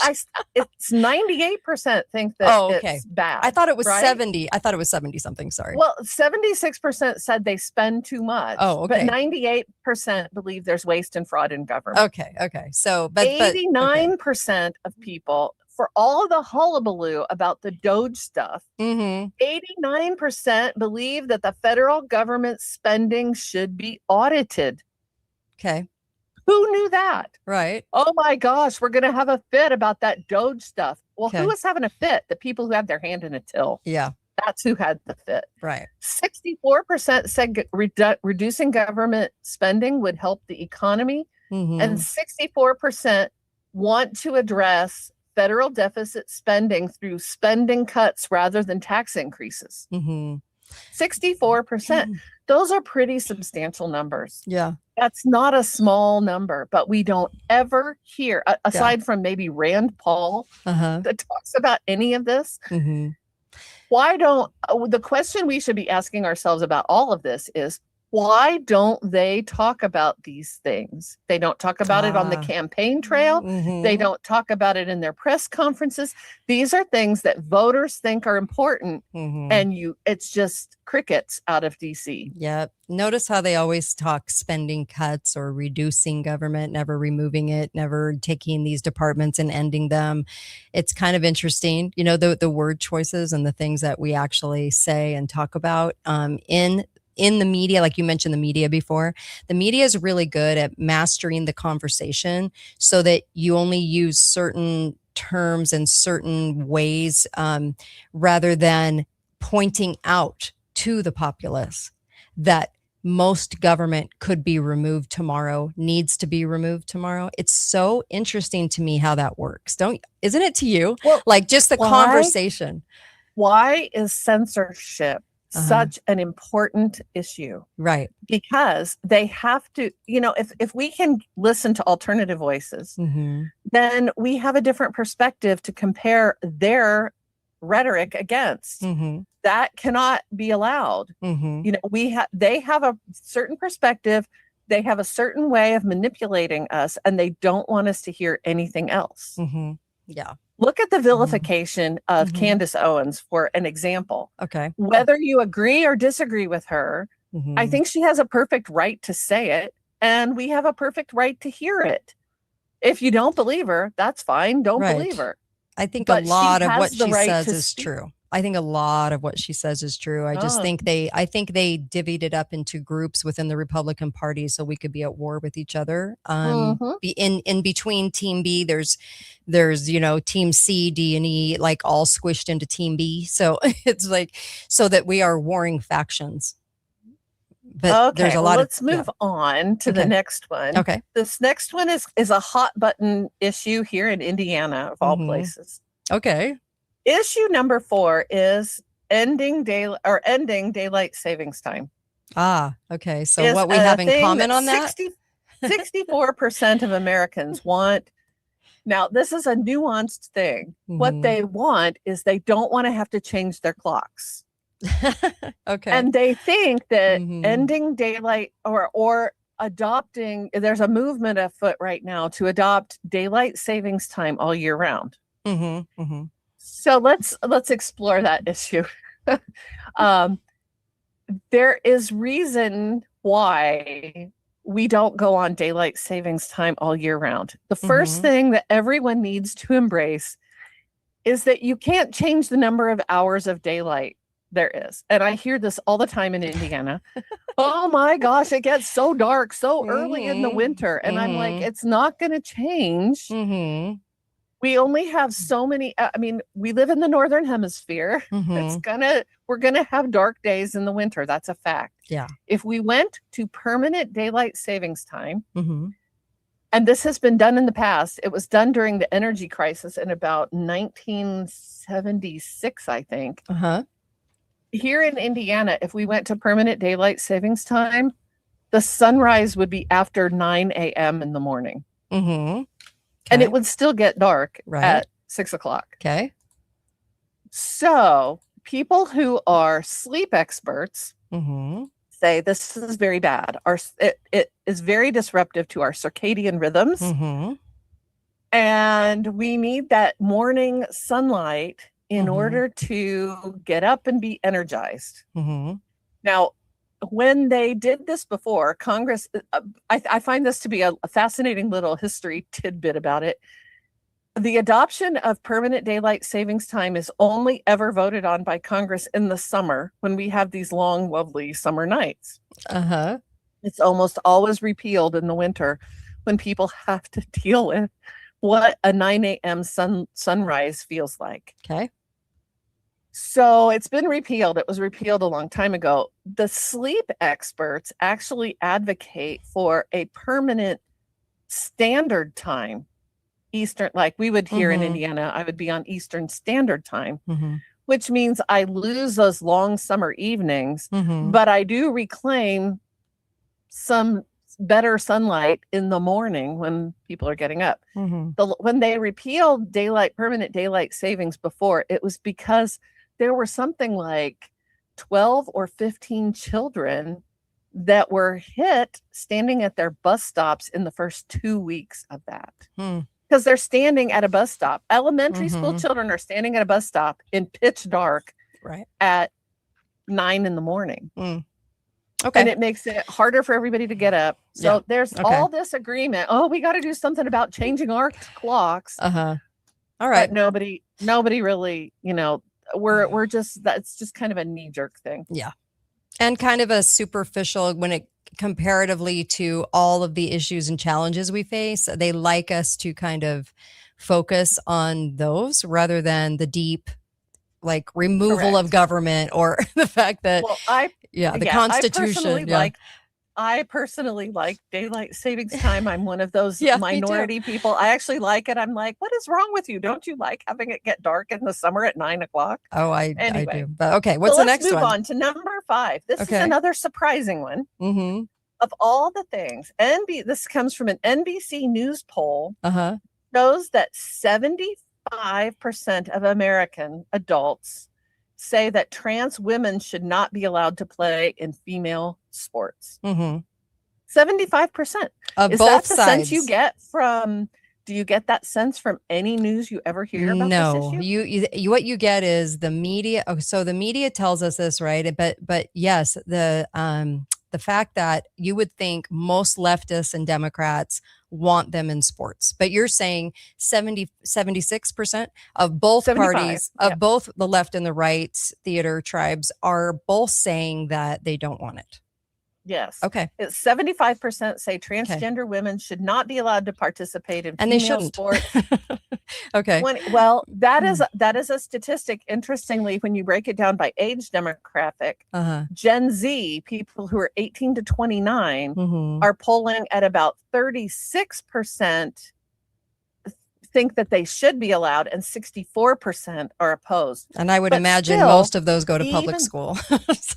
it's 98% think that it's bad. I thought it was right? 70. I thought it was 70 something. Sorry. Well, 76% said they spend too much. Oh, okay. But 98% believe there's waste and fraud in government. Okay. So, but 89% of people, for all the hullabaloo about the Doge stuff, 89% believe that the federal government spending should be audited. Okay. Who knew that? Right. Oh my gosh, we're going to have a fit about that Doge stuff. Well, who was having a fit? The people who have their hand in a till. Yeah. That's who had the fit. Right. 64% said reducing government spending would help the economy. And 64% want to address federal deficit spending through spending cuts rather than tax increases. 64%. Those are pretty substantial numbers. Yeah. That's not a small number, but we don't ever hear, aside from maybe Rand Paul, that talks about any of this. Why don't, the question we should be asking ourselves about all of this is, why don't they talk about these things? They don't talk about it on the campaign trail. They don't talk about it in their press conferences. These are things that voters think are important, and it's just crickets out of DC. Yeah. Notice how they always talk spending cuts or reducing government, never removing it, never taking these departments and ending them. It's kind of interesting, the word choices and the things that we actually say and talk about in the media, like you mentioned the media before, the media is really good at mastering the conversation so that you only use certain terms and certain ways rather than pointing out to the populace that most government could be removed tomorrow, needs to be removed tomorrow. It's so interesting to me how that works. Isn't it to you? Well, like just the conversation. Why is censorship such an important issue? Right. Because they have to, if we can listen to alternative voices, then we have a different perspective to compare their rhetoric against. That cannot be allowed. They have a certain perspective, they have a certain way of manipulating us, and they don't want us to hear anything else. Yeah. Look at the vilification of Candace Owens for an example. Okay. Whether you agree or disagree with her, I think she has a perfect right to say it, and we have a perfect right to hear it. If you don't believe her, that's fine. Don't believe her. I think a lot of what she says is true. I think a lot of what she says is true. I just think they divvied it up into groups within the Republican Party so we could be at war with each other. In between Team B, there's Team C, D, and E, like all squished into Team B. So it's like so that we are warring factions. But there's a lot let's move on to the next one. Okay. This next one is a hot button issue here in Indiana, of all places. Okay. Issue number 4 is ending daylight savings time. Okay. So what we have in common on that? 64% of Americans want. Now, this is a nuanced thing. What they want is they don't want to have to change their clocks. Okay. And they think that ending daylight or adopting, there's a movement afoot right now to adopt daylight savings time all year round. So let's explore that issue. There is reason why we don't go on daylight savings time all year round. The first thing that everyone needs to embrace is that you can't change the number of hours of daylight there is. And I hear this all the time in Indiana. Oh my gosh, it gets so dark so early in the winter. And I'm like, it's not going to change. We only have so many. We live in the Northern Hemisphere. We're going to have dark days in the winter. That's a fact. Yeah. If we went to permanent daylight savings time, and this has been done in the past, it was done during the energy crisis in about 1976, I think. Here in Indiana, if we went to permanent daylight savings time, the sunrise would be after 9 a.m. in the morning. And it would still get dark at 6 o'clock. Okay. So people who are sleep experts say this is very bad. It is very disruptive to our circadian rhythms. And we need that morning sunlight in order to get up and be energized. Now, when they did this before, Congress, I find this to be a fascinating little history tidbit about it. The adoption of permanent daylight savings time is only ever voted on by Congress in the summer when we have these long, lovely summer nights. It's almost always repealed in the winter when people have to deal with what a 9 a.m. sunrise feels like. Okay. So it's been repealed. It was repealed a long time ago. The sleep experts actually advocate for a permanent standard time, Eastern, like we would here in Indiana, I would be on Eastern Standard Time, which means I lose those long summer evenings, but I do reclaim some better sunlight in the morning when people are getting up. When they repealed permanent daylight savings before, it was because there were something like 12 or 15 children that were hit standing at their bus stops in the first 2 weeks of that. Because they're standing at a bus stop. Elementary school children are standing at a bus stop in pitch dark at 9 in the morning. Okay. And it makes it harder for everybody to get up. So there's all this agreement. Oh, we got to do something about changing our clocks. All right. But nobody really, we're just, that's just kind of a knee jerk thing. Yeah. And kind of a superficial when it comparatively to all of the issues and challenges we face. They like us to kind of focus on those rather than the deep, like removal of government or the fact that, the Constitution. I personally like daylight savings time. I'm one of those minority people. I actually like it. I'm like, what is wrong with you? Don't you like having it get dark in the summer at 9 o'clock? Oh, I do. But okay, what's the next one? Let's move on to number 5. This is another surprising one. Mm-hmm. Of all the things, this comes from an NBC News poll. Shows that 75% of American adults say that trans women should not be allowed to play in female sports. 75% of is both that the sides. Sense you get from? Do you get that sense from any news you ever hear about this issue? You what you get is the media. Oh, so the media tells us this, right? But yes, the fact that you would think most leftists and Democrats want them in sports, but you're saying 76% of both 75, parties, of both the left and the right theater tribes are both saying that they don't want it. Yes. Okay. It's 75% say transgender women should not be allowed to participate in and female they shouldn't. sports. Okay. That is a statistic. Interestingly, when you break it down by age demographic, Gen Z, people who are 18 to 29, are polling at about 36% think that they should be allowed, and 64% are opposed. And I would imagine most of those go to public school.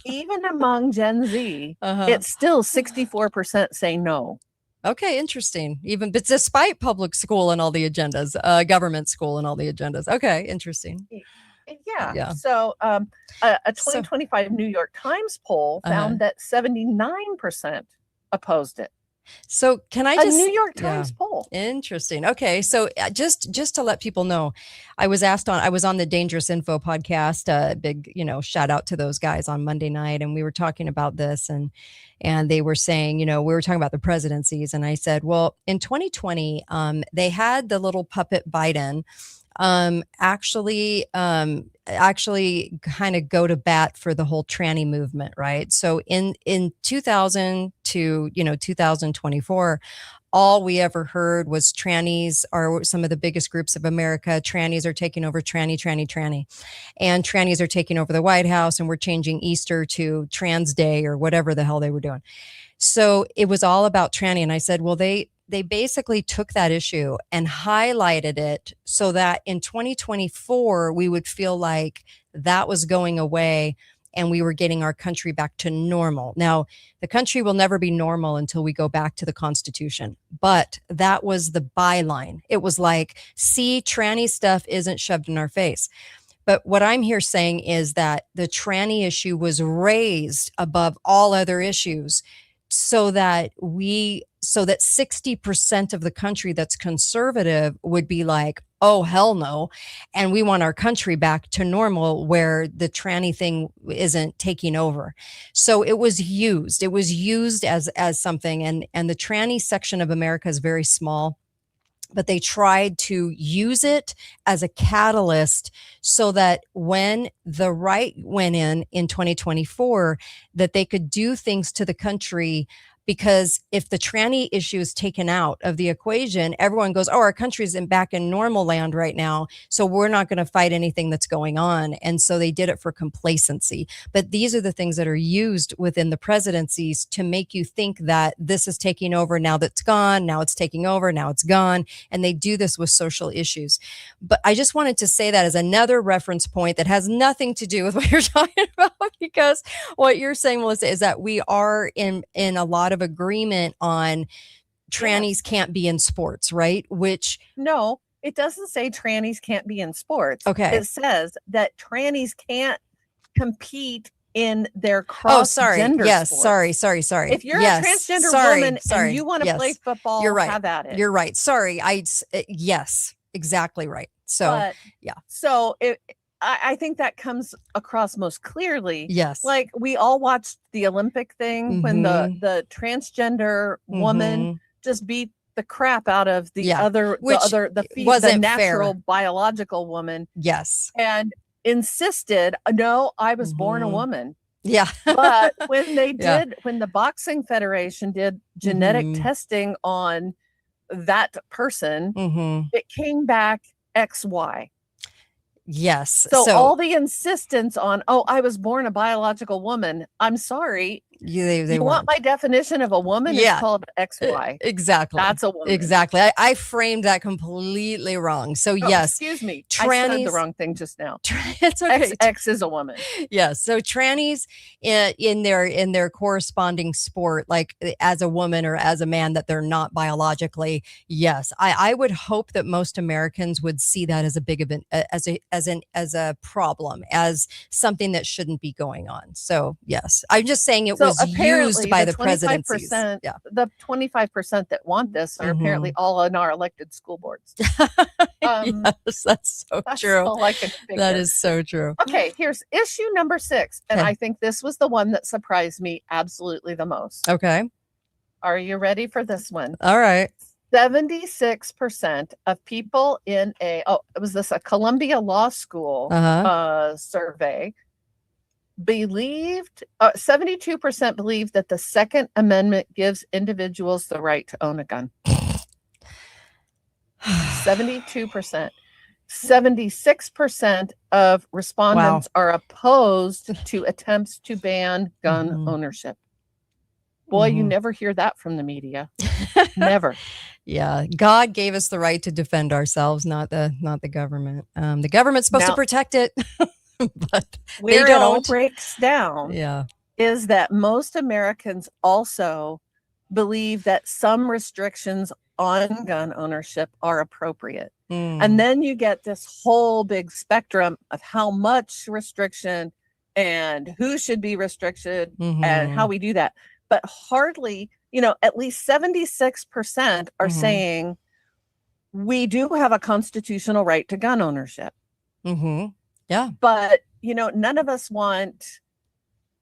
Even among Gen Z, it's still 64% say no. Okay, interesting. But despite public school and all the agendas, government school and all the agendas. Okay, interesting. Yeah. So a 2025 New York Times poll found that 79% opposed it. So can I just a New York Times poll? Interesting. Okay, so just to let people know, I was on the Dangerous Info podcast. Big shout out to those guys on Monday night, and we were talking about this, and they were saying, we were talking about the presidencies, and I said, well, in 2020, they had the little puppet Biden actually kind of go to bat for the whole tranny movement, right? So in 2000 to 2024, all we ever heard was trannies are some of the biggest groups of America. Trannies are taking over tranny. And trannies are taking over the White House, and we're changing Easter to Trans Day or whatever the hell they were doing. So it was all about tranny. And I said, well, they basically took that issue and highlighted it so that in 2024, we would feel like that was going away and we were getting our country back to normal. Now, the country will never be normal until we go back to the Constitution. But that was the byline. It was like, see, tranny stuff isn't shoved in our face. But what I'm here saying is that the tranny issue was raised above all other issues so that 60% of the country that's conservative would be like, oh, hell no. And we want our country back to normal where the tranny thing isn't taking over. So it was used as something. And the tranny section of America is very small, but they tried to use it as a catalyst so that when the right went in 2024, that they could do things to the country. Because if the tranny issue is taken out of the equation, everyone goes, oh, our country's back in normal land right now, so we're not going to fight anything that's going on. And so they did it for complacency. But these are the things that are used within the presidencies to make you think that this is taking over, now that's gone, now it's taking over, now it's gone. And they do this with social issues. But I just wanted to say that as another reference point that has nothing to do with what you're talking about, because what you're saying, Melissa, is that we are in a lot of agreement on trannies can't be in sports, right? Which no, it doesn't say trannies can't be in sports. Okay. It says that trannies can't compete in their cross-gender sports. Sorry. If you're a transgender woman and you want to play football, you're right. Have at it. You're right. Sorry. Yes, exactly right. So, yeah. So I think that comes across most clearly. Yes. Like we all watched the Olympic thing when the transgender woman just beat the crap out of the natural biological woman. Yes. And insisted, no, I was born a woman. Yeah. But when they Yeah. did, when the Boxing Federation did genetic Mhm. testing on that person, Mhm. it came back XY. Yes. So all the insistence on, oh, I was born a biological woman. I'm sorry. They You want weren't. my definition of a woman? It's Yeah. called XY. Exactly. That's a woman. Exactly. I framed that completely wrong. So Oh, yes, excuse me. I said the trannies. wrong thing just now. It's okay. XX is a woman. Yes. So trannies in their corresponding sport, like as a woman or as a man, that they're not biologically. Yes, I would hope that most Americans would see that as a big event, as a problem, as something that shouldn't be going on. So yes, I'm just saying it was used by the presidencies. Yeah. The 25% that want this are apparently all in our elected school boards. Yes, that's so true. All I can figure. That is so true. Okay, here's issue number 6. And I think this was the one that surprised me absolutely the most. Okay. Are you ready for this one? All right. 76% of people in a Columbia Law School survey believed 72% believed that the Second Amendment gives individuals the right to own a gun. 72%. 76% of respondents are opposed to attempts to ban gun ownership. Boy, you never hear that from the media. Never. Yeah, God gave us the right to defend ourselves, not the government. The government's supposed to protect it, but where they don't. It all breaks down is that most Americans also believe that some restrictions on gun ownership are appropriate. And then you get this whole big spectrum of how much restriction and who should be restricted and how we do that. But hardly, at least 76% are saying we do have a constitutional right to gun ownership. Yeah. But, none of us want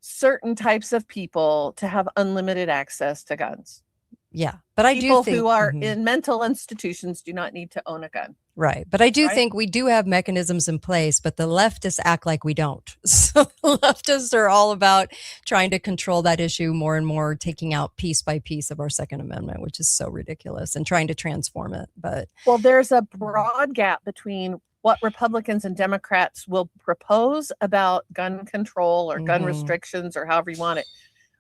certain types of people to have unlimited access to guns. Yeah. But I people do think who are in mental institutions do not need to own a gun. Right. But I do think we do have mechanisms in place, but the leftists act like we don't. So the leftists are all about trying to control that issue more and more, taking out piece by piece of our Second Amendment, which is so ridiculous, and trying to transform it. But well, there's a broad gap between what Republicans and Democrats will propose about gun control or gun restrictions or however you want it.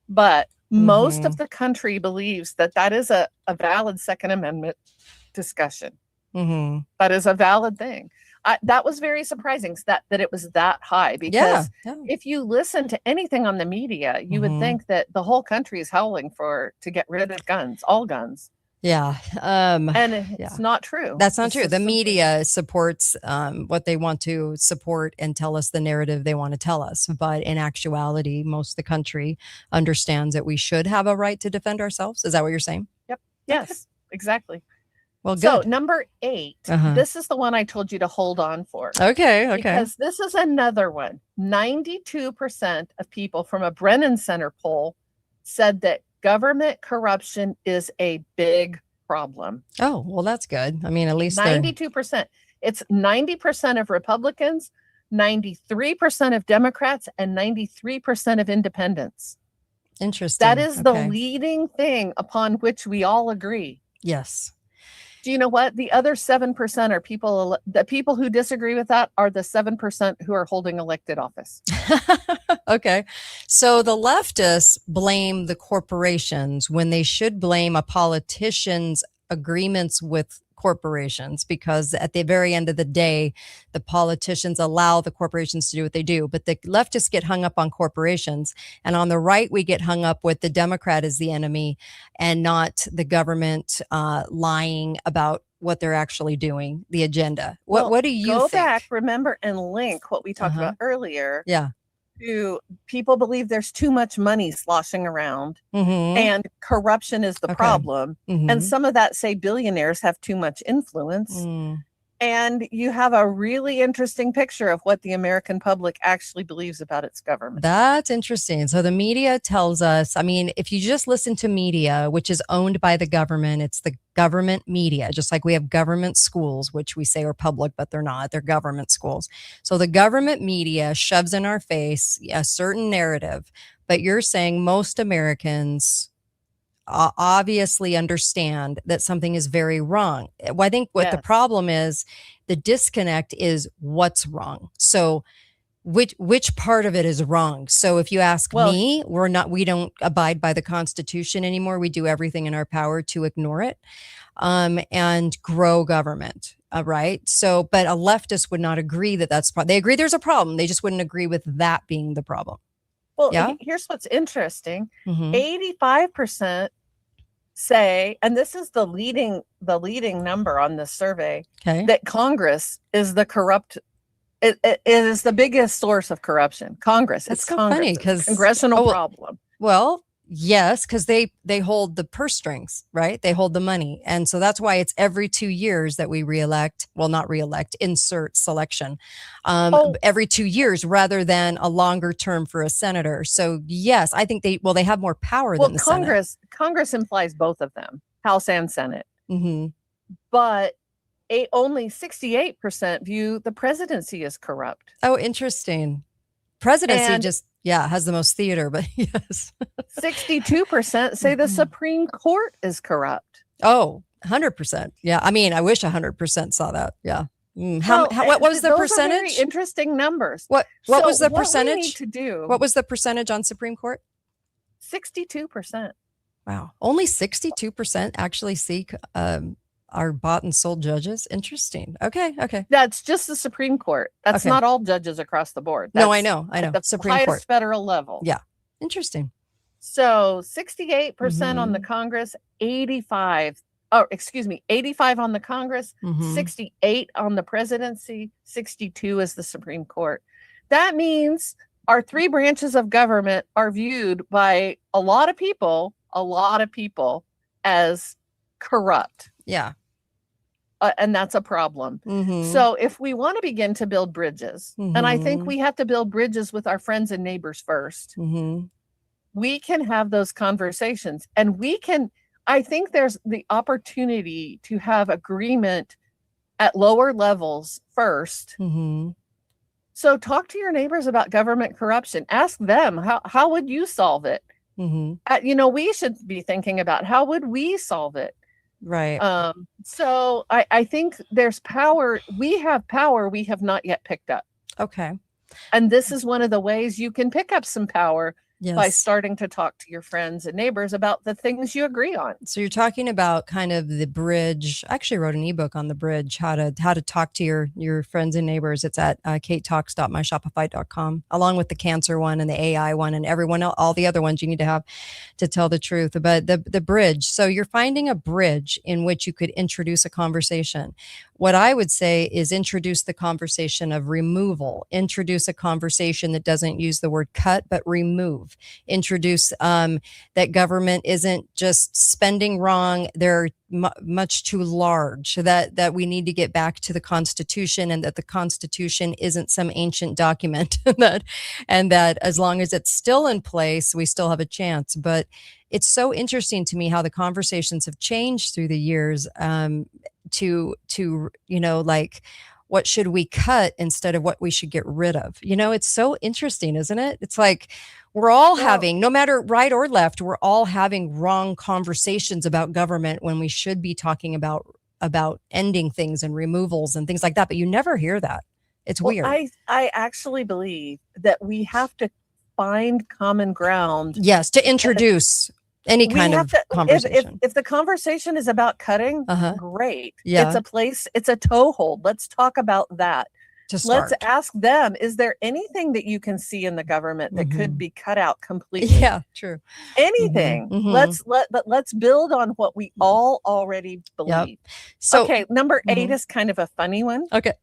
But most of the country believes that that is a valid Second Amendment discussion. That is a valid thing. That was very surprising that it was that high, because if you listen to anything on the media, you would think that the whole country is howling to get rid of guns, all guns. Yeah. And it's not true. That's not true. The media supports what they want to support and tell us the narrative they want to tell us. But in actuality, most of the country understands that we should have a right to defend ourselves. Is that what you're saying? Yep. Yes, exactly. Well, good. So number 8, this is the one I told you to hold on for. Okay. Because this is another one. 92% of people from a Brennan Center poll said that government corruption is a big problem. Oh, well, that's good. I mean, at least 92%. It's 90% of Republicans, 93% of Democrats, and 93% of independents. Interesting. That is the leading thing upon which we all agree. Yes. Do you know what? The other 7% are the people who disagree with that are the 7% who are holding elected office. Okay. So the leftists blame the corporations when they should blame a politician's agreements with corporations, because at the very end of the day, the politicians allow the corporations to do what they do. But the leftists get hung up on corporations, and on the right, we get hung up with the Democrat as the enemy and not the government lying about what they're actually doing, the agenda. What do you go think? Back, remember, and link what we talked about earlier. Yeah. To people believe there's too much money sloshing around and corruption is the problem. And some of that say billionaires have too much influence. and you have a really interesting picture of what the American public actually believes about its government. That's interesting. So the media tells us, I mean, if you just listen to media, which is owned by the government, it's the government media, just like we have government schools, which we say are public, but they're not, they're government schools. So the government media shoves in our face a certain narrative, but you're saying most Americans obviously understand that something is very wrong. Well, I think what the problem is, the disconnect is what's wrong. So which part of it is wrong? So if you ask me, we don't abide by the Constitution anymore. We do everything in our power to ignore it and grow government. Right. So, but a leftist would not agree that they agree there's a problem. They just wouldn't agree with that being the problem. Well, here's what's interesting. 85% say, and this is the leading number on this survey, that Congress is the corrupt. It is the biggest source of corruption. Congress. That's it's so Congress. funny because congressional problem. Well, yes, because they hold the purse strings, right? They hold the money, and so that's why it's every 2 years that we reelect. Well, not reelect, insert selection. Every 2 years rather than a longer term for a senator. So yes, I think they have more power than the Senate. Congress implies both of them, House and Senate. Mm-hmm. But only 68% view the presidency as corrupt. Oh, interesting. Presidency has the most theater, but yes. 62% say the Supreme Court is corrupt. Oh, 100%. Yeah. I mean, I wish 100% saw that. Yeah. What was the percentage? Those are very interesting numbers. What was the percentage? What we need to do? What was the percentage on Supreme Court? 62%. Wow. Only 62% actually seek are bought and sold judges. Interesting. Okay. That's just the Supreme Court. That's not all judges across the board. No, I know. The Supreme highest Court federal level. Yeah. Interesting. So 68% on the Congress, 85 on the Congress, 68 on the presidency, 62 is the Supreme Court. That means our three branches of government are viewed by a lot of people as corrupt. Yeah. And that's a problem. So if we want to begin to build bridges, and I think we have to build bridges with our friends and neighbors first, we can have those conversations, and I think there's the opportunity to have agreement at lower levels first. So talk to your neighbors about government corruption. Ask them, how would you solve it? We should be thinking about how would we solve it? Right. So I think there's power. We have power we have not yet picked up. Okay. And this is one of the ways you can pick up some power Yes. by starting to talk to your friends and neighbors about the things you agree on. So you're talking about kind of the bridge. I actually wrote an ebook on the bridge, how to talk to your friends and neighbors. It's at katetalks.myshopify.com, along with the cancer one and the AI one and everyone else, all the other ones you need to have to tell the truth. But the bridge. So you're finding a bridge in which you could introduce a conversation. What I would say is introduce the conversation of removal, introduce a conversation that doesn't use the word cut, but remove, introduce that government isn't just spending wrong. They're much too large, that we need to get back to the Constitution, and that the Constitution isn't some ancient document and that as long as it's still in place, we still have a chance. But it's so interesting to me how the conversations have changed through the years to like, what should we cut instead of what we should get rid of? It's so interesting, isn't it? It's like we're all having, no matter right or left, we're all having wrong conversations about government when we should be talking about ending things and removals and things like that. But you never hear that. It's weird. I actually believe that we have to find common ground. Yes, to introduce any kind of conversation. If the conversation is about cutting, great. Yeah. It's a toehold. Let's talk about that. To start. Let's ask them, is there anything that you can see in the government that could be cut out completely? Yeah, true. Anything. Let's build on what we all already believe. Yep. So okay, number 8 is kind of a funny one. Okay.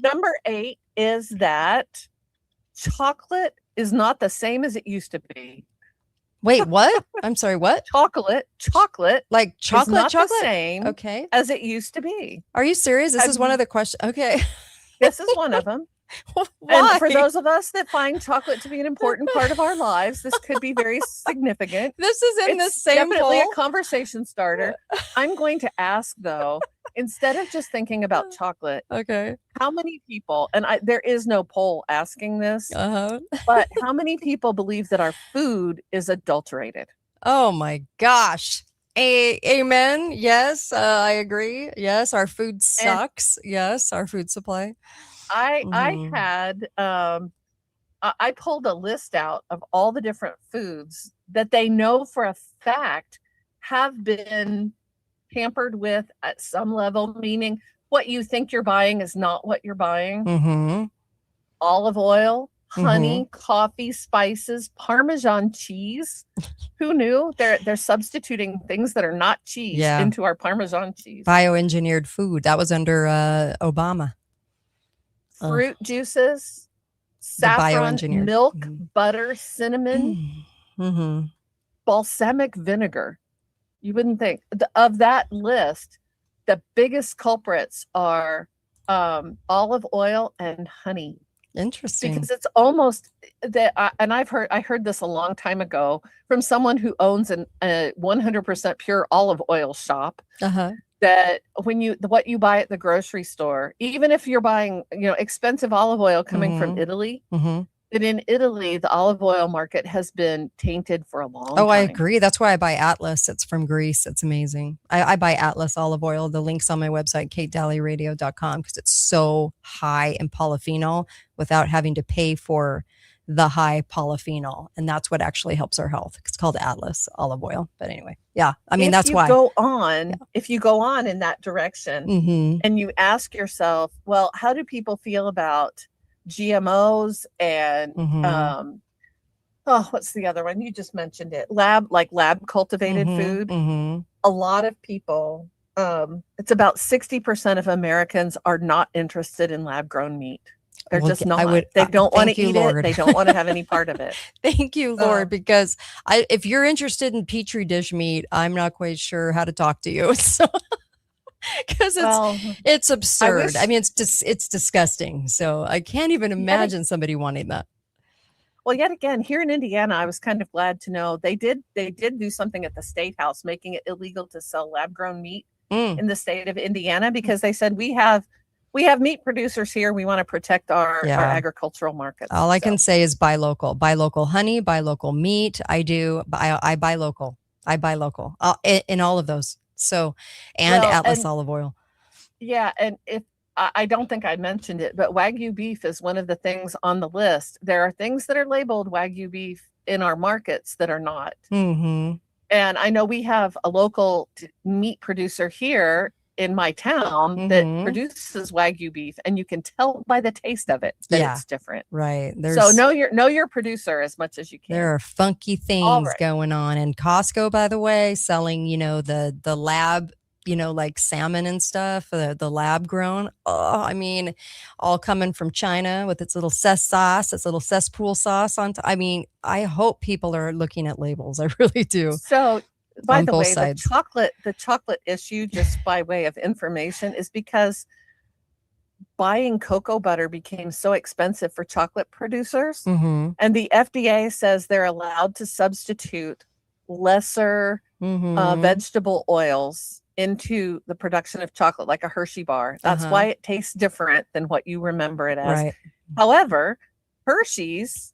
Number 8 is that chocolate is not the same as it used to be. Wait, what? I'm sorry, what? Chocolate. Like chocolate, is not chocolate? the same Okay. as it used to be. Are you serious? This is one of the questions. Okay. This is one of them. Why? And for those of us that find chocolate to be an important part of our lives, this could be very significant. This is in the same definitely poll. a conversation starter. I'm going to ask though, instead of just thinking about chocolate, Okay. how many people, and there is no poll asking this, but how many people believe that our food is adulterated? Oh my gosh. Amen. Yes, I agree. Yes, our food sucks. Yes, our food supply. I had I pulled a list out of all the different foods that they know for a fact have been tampered with at some level, meaning what you think you're buying is not what you're buying. Olive oil, honey, coffee, spices, Parmesan cheese. Who knew? They're substituting things that are not cheese into our Parmesan cheese. Bioengineered food. That was under Obama. Fruit juices, saffron, milk, butter, cinnamon, balsamic vinegar. You wouldn't think of that list. The biggest culprits are olive oil and honey. Interesting. Because it's almost that, and I heard this a long time ago from someone who owns a 100% pure olive oil shop. That what you buy at the grocery store, even if you're buying, expensive olive oil coming from Italy, that in Italy, the olive oil market has been tainted for a long time. I agree. That's why I buy Atlas. It's from Greece. It's amazing. I buy Atlas olive oil. The link's on my website, katedalleyradio.com, because it's so high in polyphenol without having to pay for the high polyphenol. And that's what actually helps our health. It's called Atlas olive oil. But anyway, yeah. I mean, that's why. If you go on in that direction and you ask yourself, well, how do people feel about GMOs and what's the other one? You just mentioned it. Lab cultivated food. A lot of people, it's about 60% of Americans are not interested in lab grown meat. They're just not. They don't want to eat it. They don't want to have any part of it. Thank you, Lord, because if you're interested in Petri dish meat, I'm not quite sure how to talk to you. So, because it's absurd. I mean, it's disgusting. So I can't even imagine somebody wanting that. Well, yet again, here in Indiana, I was kind of glad to know they did do something at the State House, making it illegal to sell lab grown meat in the state of Indiana, because they said we have meat producers here. We want to protect our agricultural markets. All I can say is buy local. Buy local honey, buy local meat. I buy local. I buy local in all of those. So, Atlas olive oil. Yeah. And if I don't think I mentioned it, but Wagyu beef is one of the things on the list. There are things that are labeled Wagyu beef in our markets that are not. And I know we have a local meat producer here in my town that produces Wagyu beef, and you can tell by the taste of it that it's different. Right. So know your producer as much as you can. There are funky things going on. And Costco, by the way, selling, the lab, like salmon and stuff, the lab grown. Oh, I mean, all coming from China with its little cesspool sauce on top. I mean, I hope people are looking at labels. I really do. So by the way, the chocolate issue, just by way of information, is because buying cocoa butter became so expensive for chocolate producers. And the FDA says they're allowed to substitute lesser vegetable oils into the production of chocolate, like a Hershey bar. That's why it tastes different than what you remember it as. Right. However, Hershey's,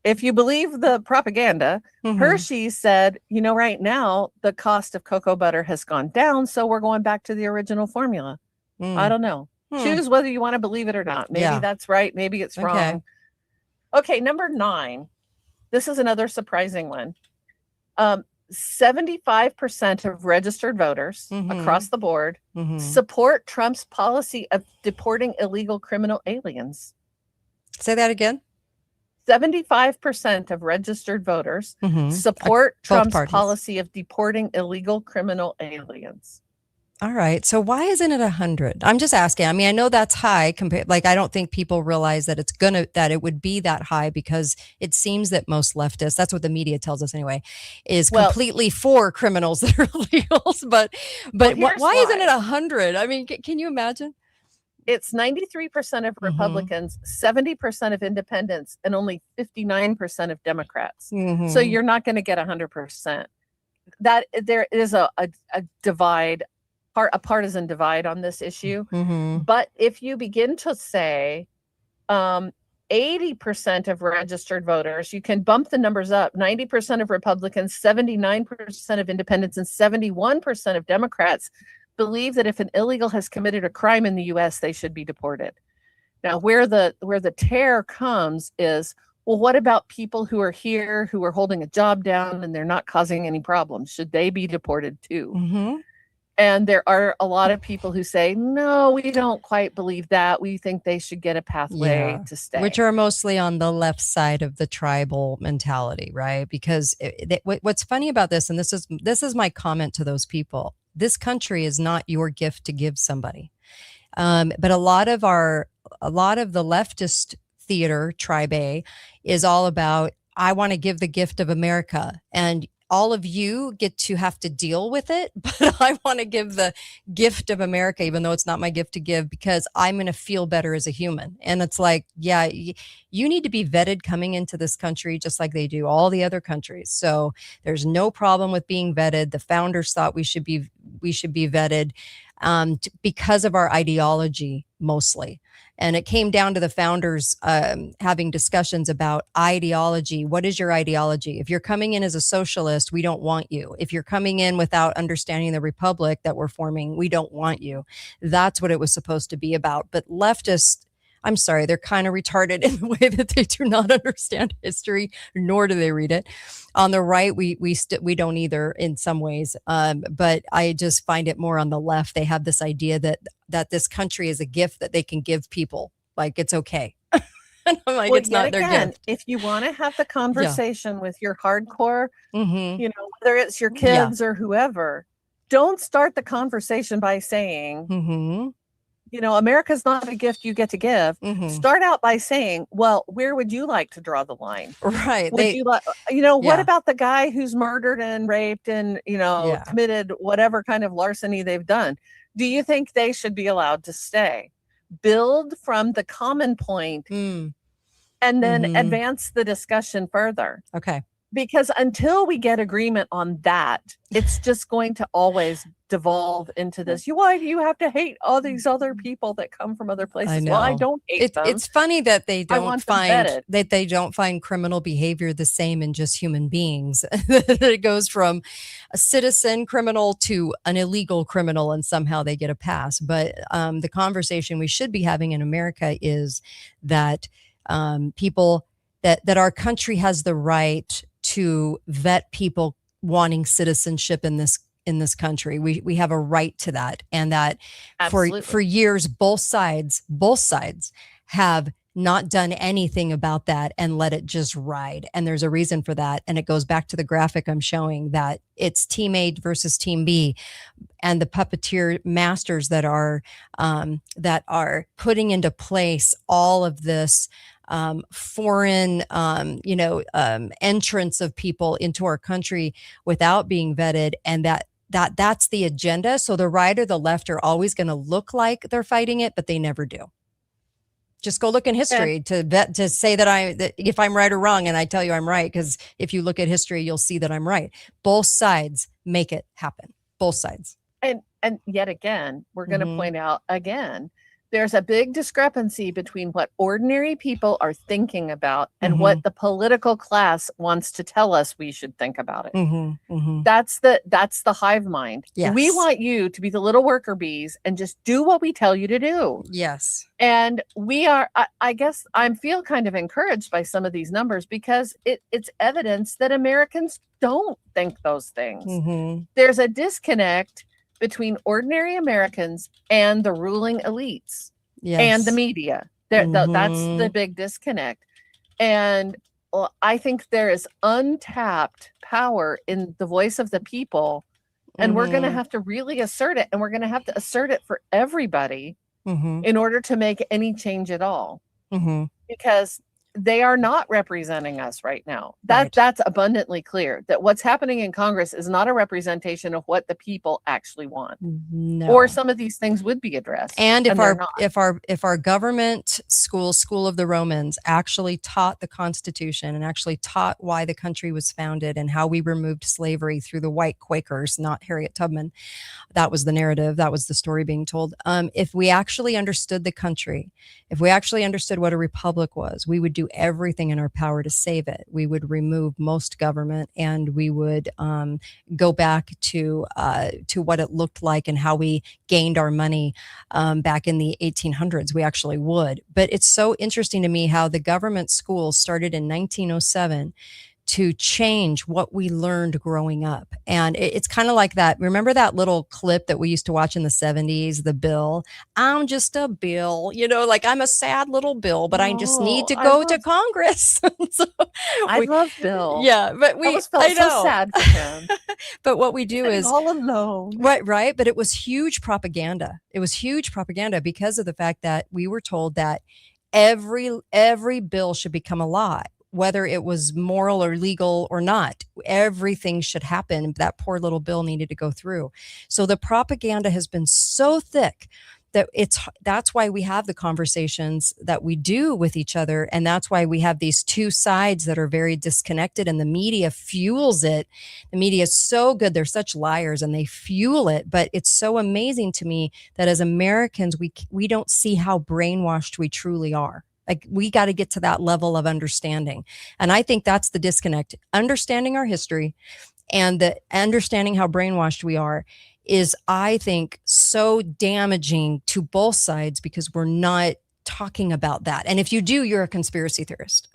if you believe the propaganda, Hershey's said, right now the cost of cocoa butter has gone down, so we're going back to the original formula. I don't know. Choose whether you want to believe it or not. Maybe that's right. Maybe it's wrong. Okay, number 9. This is another surprising one. 75% of registered voters across the board support Trump's policy of deporting illegal criminal aliens. Say that again. 75% of registered voters support Trump's policy of deporting illegal criminal aliens. All right. So why isn't it 100? I'm just asking. I mean, I know that's high compared. Like, I don't think people realize that that it would be that high, because it seems that most leftists, that's what the media tells us anyway, is completely for criminals that are illegals. But why isn't it 100? I mean, can you imagine? It's 93% of Republicans, 70% of independents, and only 59% of Democrats. So you're not going to get 100%. That there is a divide, a partisan divide on this issue. But if you begin to say 80% of registered voters, you can bump the numbers up. 90% of Republicans, 79% of independents, and 71% of Democrats believe that if an illegal has committed a crime in the U.S., they should be deported. Now, where the tear comes is, well, what about people who are here, who are holding a job down and they're not causing any problems? Should they be deported too? And there are a lot of people who say, no, we don't quite believe that. We think they should get a pathway to stay. Which are mostly on the left side of the tribal mentality, right? Because what's funny about this, and this is my comment to those people, this country is not your gift to give somebody. But a lot of the leftist theater, Tribe A, is all about, I want to give the gift of America, and all of you get to have to deal with it, but I want to give the gift of America, even though it's not my gift to give, because I'm going to feel better as a human. And it's like, yeah, you need to be vetted coming into this country, just like they do all the other countries. So there's no problem with being vetted. The founders thought we should be vetted because of our ideology mostly. And it came down to the founders having discussions about ideology. What is your ideology? If you're coming in as a socialist, we don't want you. If you're coming in without understanding the republic that we're forming, we don't want you. That's what it was supposed to be about. But leftists, I'm sorry, they're kind of retarded in the way that they do not understand history, nor do they read it. On the right, we don't either in some ways. But I just find it more on the left. They have this idea that this country is a gift that they can give people. Like, it's okay. And I'm like, it's not their gift. If you want to have the conversation with your hardcore, whether it's your kids or whoever, don't start the conversation by saying, America's not a gift you get to give. Start out by saying, well, where would you like to draw the line? Right. What about the guy who's murdered and raped and, committed whatever kind of larceny they've done? Do you think they should be allowed to stay? Build from the common point and then advance the discussion further. Okay. Because until we get agreement on that, it's just going to always devolve into this. Why do you have to hate all these other people that come from other places? I know. Well, I don't hate them. It's funny that they don't find criminal behavior the same in just human beings. It goes from a citizen criminal to an illegal criminal, and somehow they get a pass. But the conversation we should be having in America is that people that our country has the right to vet people wanting citizenship in this country. We have a right to that, and that for years both sides have not done anything about that and let it just ride. And there's a reason for that, and it goes back to the graphic I'm showing, that it's team A versus team B, and the puppeteer masters that are putting into place all of this foreign, entrance of people into our country without being vetted, and that's the agenda. So the right or the left are always going to look like they're fighting it, but they never do. Just go look in history to say that if I'm right or wrong, and I tell you I'm right, because if you look at history, you'll see that I'm right. Both sides make it happen. Both sides. And yet again, we're going to point out again, there's a big discrepancy between what ordinary people are thinking about and what the political class wants to tell us we should think about it. That's the hive mind. Yes. We want you to be the little worker bees and just do what we tell you to do. Yes. And we are, I guess I feel kind of encouraged by some of these numbers, because it's evidence that Americans don't think those things. There's a disconnect between ordinary Americans and the ruling elites and the media. That's the big disconnect. And I think there is untapped power in the voice of the people And we're going to have to really assert it. And we're going to have to assert it for everybody in order to make any change at all. Because they are not representing us right now. That's abundantly clear, that what's happening in Congress is not a representation of what the people actually want. No. Or some of these things would be addressed. And if our government school of the Romans actually taught the Constitution and actually taught why the country was founded and how we removed slavery through the white Quakers, not Harriet Tubman, that was the narrative, that was the story being told. If we actually understood the country, if we actually understood what a republic was, we would do everything in our power to save it. We would remove most government, and we would go back to what it looked like and how we gained our money back in the 1800s. We actually would. But it's so interesting to me how the government school started in 1907 to change what we learned growing up. And it's kind of like that. Remember that little clip that we used to watch in the 70s, the Bill? I'm just a Bill, like I'm a sad little Bill, but I just need to go to Congress. I love Bill. Yeah, but I always felt so sad for him. But what we do is all alone. Right. But it was huge propaganda. It was huge propaganda because of the fact that we were told that every bill should become a law, whether it was moral or legal or not. Everything should happen. That poor little bill needed to go through. So the propaganda has been so thick that that's why we have the conversations that we do with each other. And that's why we have these two sides that are very disconnected, and the media fuels it. The media is so good. They're such liars and they fuel it. But it's so amazing to me that as Americans, we don't see how brainwashed we truly are. Like, we got to get to that level of understanding. And I think that's the disconnect. Understanding our history and the understanding how brainwashed we are is, I think, so damaging to both sides, because we're not talking about that. And if you do, you're a conspiracy theorist.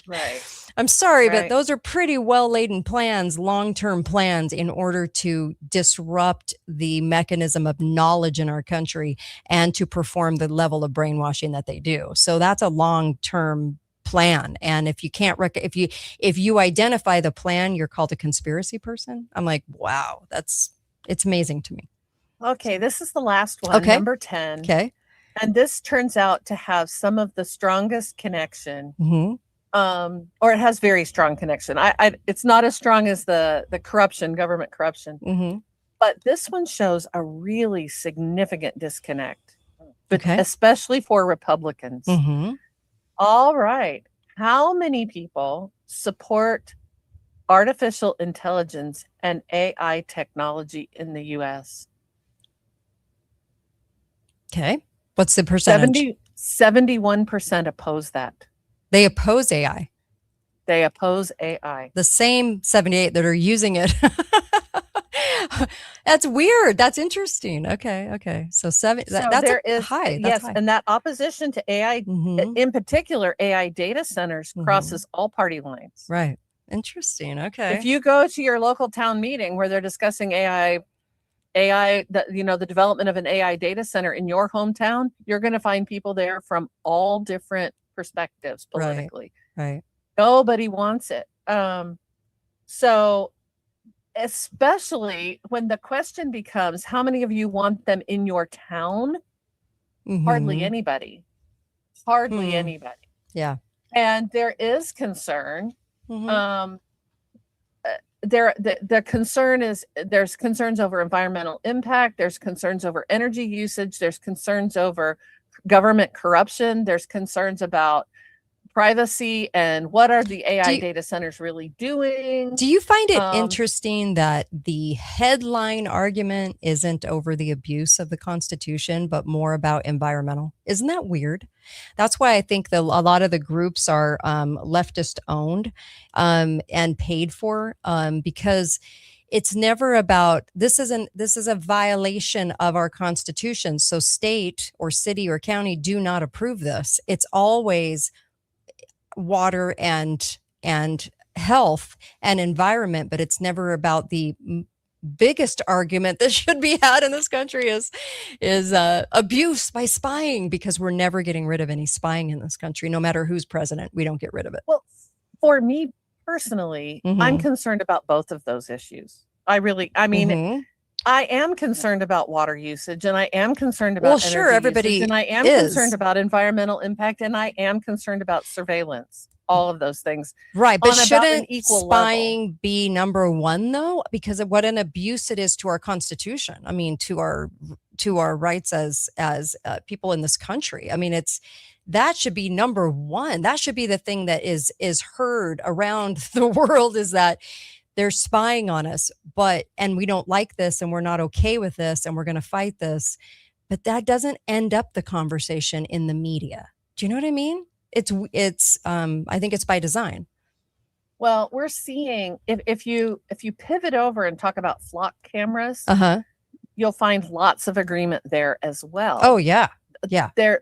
Right. I'm sorry, but those are pretty well-laden plans, long-term plans, in order to disrupt the mechanism of knowledge in our country and to perform the level of brainwashing that they do. So that's a long-term plan. And if you can't, if you identify the plan, you're called a conspiracy person. I'm like, wow, it's amazing to me. Okay, this is the last one, number 10. Okay. And this turns out to have some of the strongest connection. Or it has very strong connection. It's not as strong as the corruption, government corruption. But this one shows a really significant disconnect, but especially for Republicans. All right. How many people support artificial intelligence and AI technology in the U.S.? Okay. What's the percentage? 71% oppose that. They oppose AI. They oppose AI. The same 78 that are using it. That's weird. That's interesting. Okay. So that's high. That's high. And that opposition to AI, in particular AI data centers, crosses all party lines. Right. Interesting. Okay. If you go to your local town meeting where they're discussing AI, the development of an AI data center in your hometown, you're going to find people there from all different perspectives politically. Right. Nobody wants it. So especially when the question becomes, how many of you want them in your town? Hardly anybody. Yeah. And there is concern. The concern is, there's concerns over environmental impact, there's concerns over energy usage, there's concerns over government corruption, there's concerns about privacy and what are the AI data centers really doing. Do you find it interesting that the headline argument isn't over the abuse of the Constitution, but more about environmental? Isn't that weird? That's why I think a lot of the groups are leftist owned and paid for, because it's never about, this is a violation of our Constitution. So state or city or county do not approve this. It's always water and health and environment, but it's never about the biggest argument that should be had in this country is abuse by spying, because we're never getting rid of any spying in this country. No matter who's president, we don't get rid of it. Well, for me personally, I'm concerned about both of those issues. I mean, I am concerned about water usage, and I am concerned about everybody usage, and I am concerned about environmental impact, and I am concerned about surveillance. All of those things. Right. But shouldn't spying be number one, though? Because of what an abuse it is to our Constitution. I mean, to our rights as people in this country. I mean, that should be number one. That should be the thing that is heard around the world, is that they're spying on us, and we don't like this, and we're not okay with this, and we're going to fight this. But that doesn't end up the conversation in the media. Do you know what I mean? It's I think it's by design. Well, we're seeing if you pivot over and talk about flock cameras, you'll find lots of agreement there as well. Oh yeah.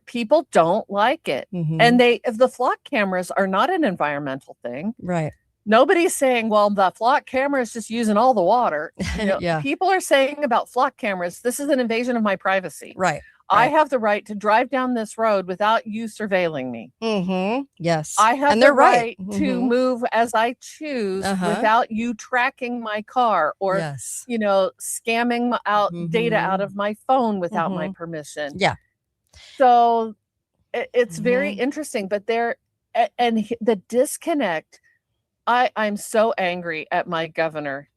People don't like it. And if the flock cameras are not an environmental thing, right? Nobody's saying, well, the flock camera is just using all the water. People are saying about flock cameras, this is an invasion of my privacy. Right. I have the right to drive down this road without you surveilling me. Yes. I have the right to move as I choose without you tracking my car or, scamming out data out of my phone without my permission. Yeah. So it's very interesting, but the disconnect, I'm so angry at my governor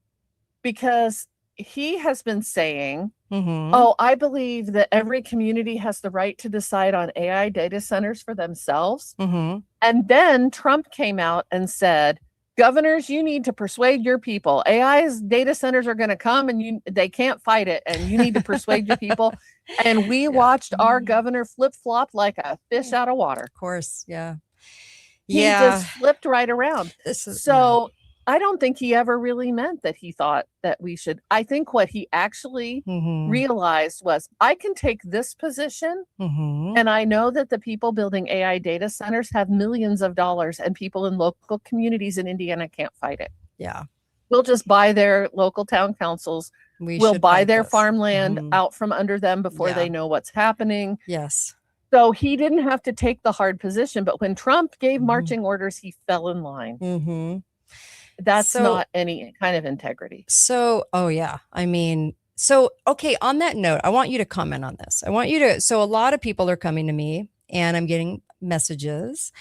because he has been saying, I believe that every community has the right to decide on AI data centers for themselves. And then Trump came out and said, governors, you need to persuade your people. AI's data centers are going to come and they can't fight it. And you need to persuade your people. And we watched our governor flip-flop like a fish out of water. Of course. Yeah. He just flipped right around. I don't think he ever really meant that he thought that we should. I think what he actually realized was, I can take this position and I know that the people building AI data centers have millions of dollars and people in local communities in Indiana can't fight it. Yeah. We'll just buy their local town councils. We'll buy their farmland out from under them before they know what's happening. Yes. So he didn't have to take the hard position. But when Trump gave marching orders, he fell in line. That's not any kind of integrity. So, I mean, okay, on that note, I want you to comment on this. So a lot of people are coming to me and I'm getting messages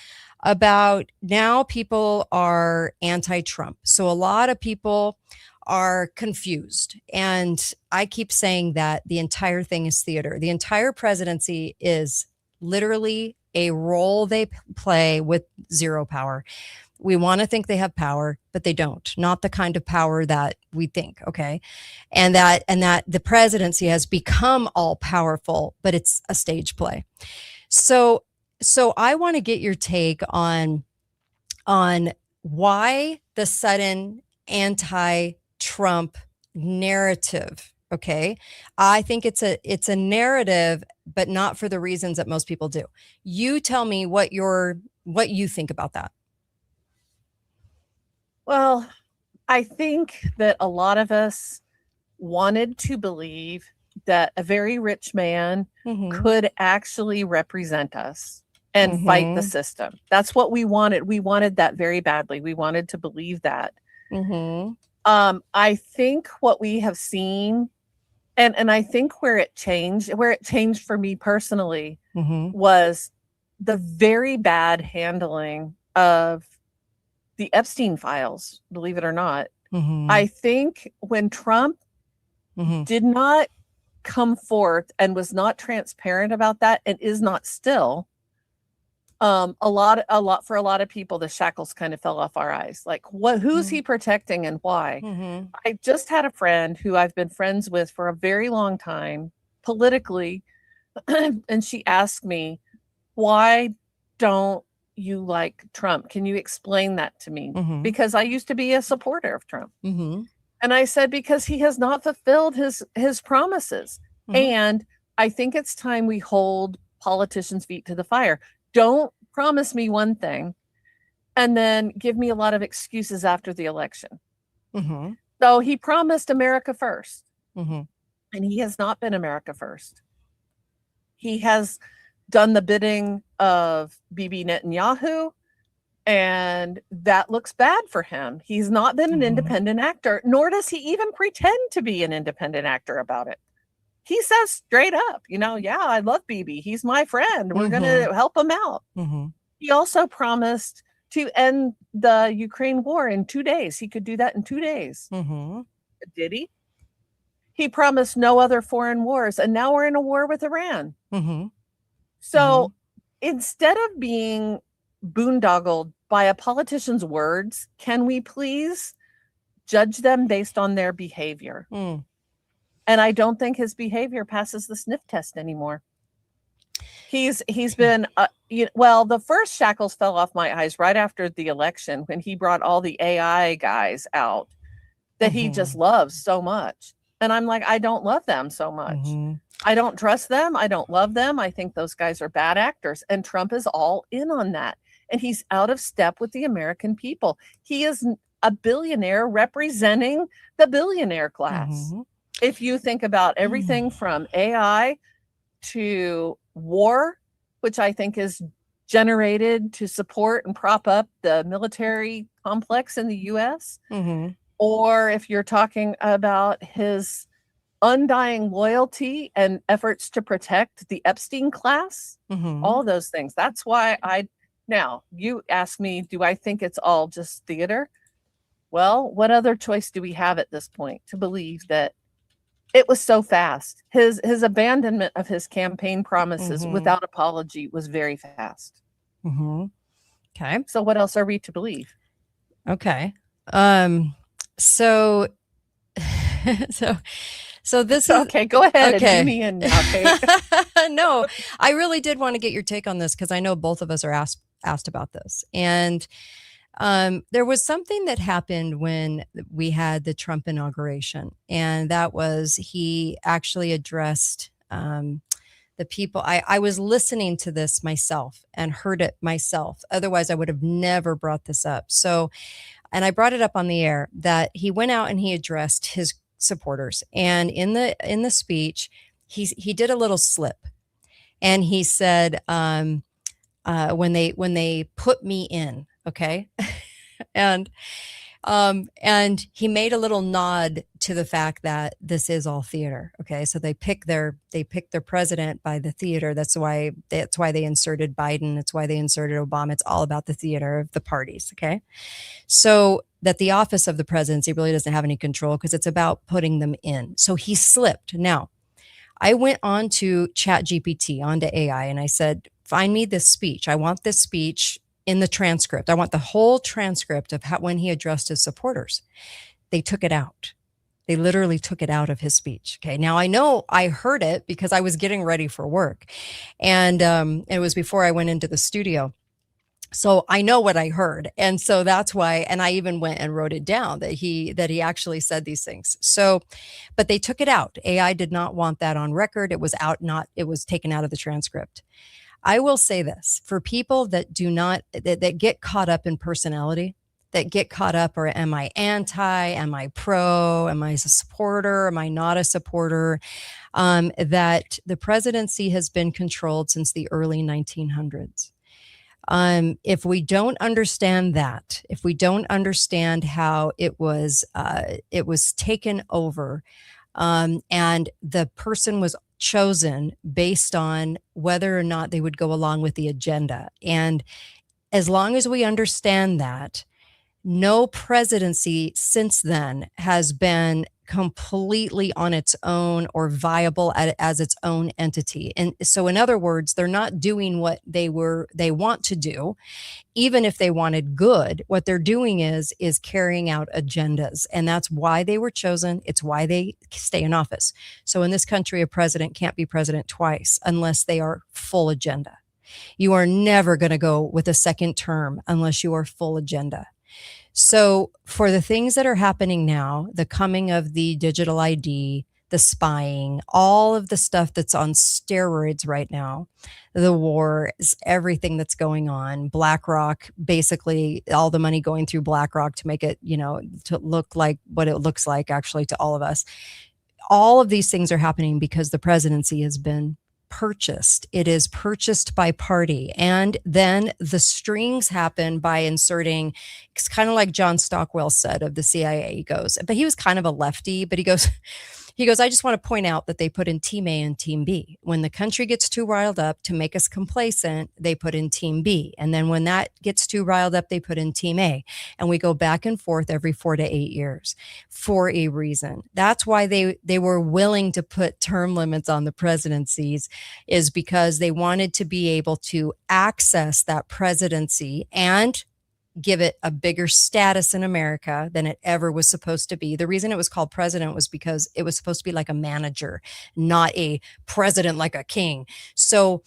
about now people are anti-Trump. So a lot of people are confused. And I keep saying that the entire thing is theater. The entire presidency is literally a role they play with zero power. We want to think they have power, but they don't. Not the kind of power that we think, okay? And that the presidency has become all powerful, but it's a stage play. So I want to get your take on why the sudden anti-Trump narrative, okay? I think it's a narrative, but not for the reasons that most people do. You tell me what you think about that. Well, I think that a lot of us wanted to believe that a very rich man could actually represent us and fight the system. That's what we wanted. We wanted that very badly. We wanted to believe that. I think what we have seen, and I think where it changed for me personally, was the very bad handling of the Epstein files, believe it or not. I think when Trump did not come forth and was not transparent about that and is not still, a lot for a lot of people, the shackles kind of fell off our eyes. Like, who's he protecting and why? I just had a friend who I've been friends with for a very long time politically, and she asked me, why don't you like Trump? Can you explain that to me? Because I used to be a supporter of Trump. And I said, because he has not fulfilled his promises. And I think it's time we hold politicians' feet to the fire. Don't promise me one thing and then give me a lot of excuses after the election. So he promised America first. And he has not been America first. He has done the bidding of Bibi Netanyahu. And that looks bad for him. He's not been an independent actor, nor does he even pretend to be an independent actor about it. He says straight up, yeah, I love Bibi. He's my friend. We're going to help him out. He also promised to end the Ukraine war in 2 days. He could do that in 2 days. Did he? He promised no other foreign wars, and now we're in a war with Iran. So instead of being boondoggled by a politician's words, can we please judge them based on their behavior? And I don't think his behavior passes the sniff test anymore. He's been, the first shackles fell off my eyes right after the election when he brought all the AI guys out that he just loves so much. And I'm like, I don't love them so much. I don't trust them. I don't love them. I think those guys are bad actors. And Trump is all in on that. And he's out of step with the American people. He is a billionaire representing the billionaire class. If you think about everything from AI to war, which I think is generated to support and prop up the military complex in the US, or if you're talking about his undying loyalty and efforts to protect the Epstein class, all those things. That's why now you ask me, do I think it's all just theater? Well, what other choice do we have at this point to believe that it was so fast? His abandonment of his campaign promises without apology was very fast. Okay. So what else are we to believe? Okay. So this is okay. Go ahead and do me in now, Kate. No, I really did want to get your take on this because I know both of us are asked about this. And there was something that happened when we had the Trump inauguration, and that was he actually addressed the people. I was listening to this myself and heard it myself. Otherwise, I would have never brought this up. So, and I brought it up on the air that he went out and he addressed his supporters, and in the speech, he did a little slip, and he said, when they put me in. Okay. And he made a little nod to the fact that this is all theater. Okay. So they pick their president by the theater. That's why they inserted Biden. That's why they inserted Obama. It's all about the theater of the parties. Okay. So that the office of the presidency really doesn't have any control because it's about putting them in. So he slipped. Now, I went on to ChatGPT, onto AI, and I said, find me this speech. I want this speech in the transcript. I want the whole transcript of when he addressed his supporters. They took it out. They literally took it out of his speech. Okay. Now I know I heard it because I was getting ready for work, and it was before I went into the studio. So I know what I heard. And so that's why, and I even went and wrote it down that he actually said these things. So, but they took it out. AI did not want that on record. It was taken out of the transcript. I will say this for people that that get caught up in personality, that get caught up, or am I anti, am I pro, am I a supporter, am I not a supporter, that the presidency has been controlled since the early 1900s. If we don't understand that, if we don't understand how it was taken over, and the person was chosen based on whether or not they would go along with the agenda. And as long as we understand that, no presidency since then has been completely on its own or viable as its own entity. And so in other words, they're not doing what they want to do. Even if they wanted good, what they're doing is carrying out agendas. And that's why they were chosen. It's why they stay in office. So in this country, a president can't be president twice unless they are full agenda. You are never going to go with a second term unless you are full agenda. So for the things that are happening now, the coming of the digital ID, the spying, all of the stuff that's on steroids right now, the wars, everything that's going on, BlackRock, basically all the money going through BlackRock to make it, to look like what it looks like actually to all of us. All of these things are happening because the presidency has been purchased. It is purchased by party. And then the strings happen by inserting, it's kind of like John Stockwell said of the CIA. He goes, but he was kind of a lefty, but he goes, I just want to point out that they put in Team A and Team B. When the country gets too riled up to make us complacent, they put in Team B. And then when that gets too riled up, they put in Team A. And we go back and forth every 4 to 8 years for a reason. That's why they were willing to put term limits on the presidencies, is because they wanted to be able to access that presidency and give it a bigger status in America than it ever was supposed to be. The reason it was called president was because it was supposed to be like a manager, not a president like a king. So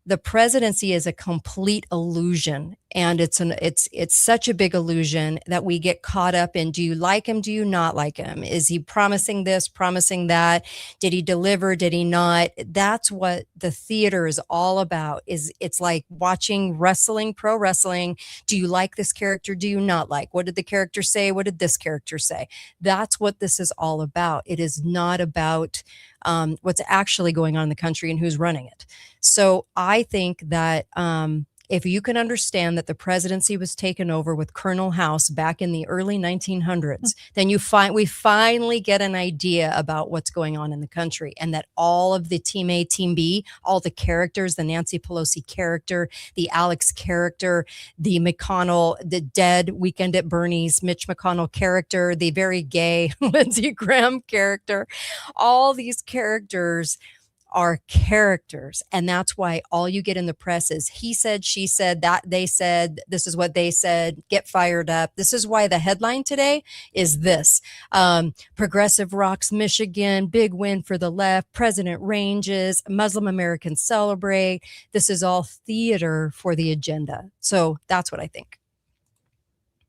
the presidency is a complete illusion, and it's such a big illusion that we get caught up in. Do you like him? Do you not like him? Is he promising this, promising that? Did he deliver? Did he not? That's what the theater is all about. It's like watching wrestling, pro wrestling. Do you like this character? Do you not like? What did the character say? What did this character say? That's what this is all about. It is not about what's actually going on in the country and who's running it. So I think that if you can understand that the presidency was taken over with Colonel House back in the early 1900s, then we finally get an idea about what's going on in the country, and that all of the Team A, Team B, all the characters, the Nancy Pelosi character, the Alex character, the McConnell, the dead Weekend at Bernie's Mitch McConnell character, the very gay Lindsey Graham character, all these characters are characters. And that's why all you get in the press is he said, she said, that they said, this is what they said, get fired up. This is why the headline today is this. Progressive rocks Michigan, big win for the left, president ranges, Muslim Americans celebrate. This is all theater for the agenda. So that's what I think.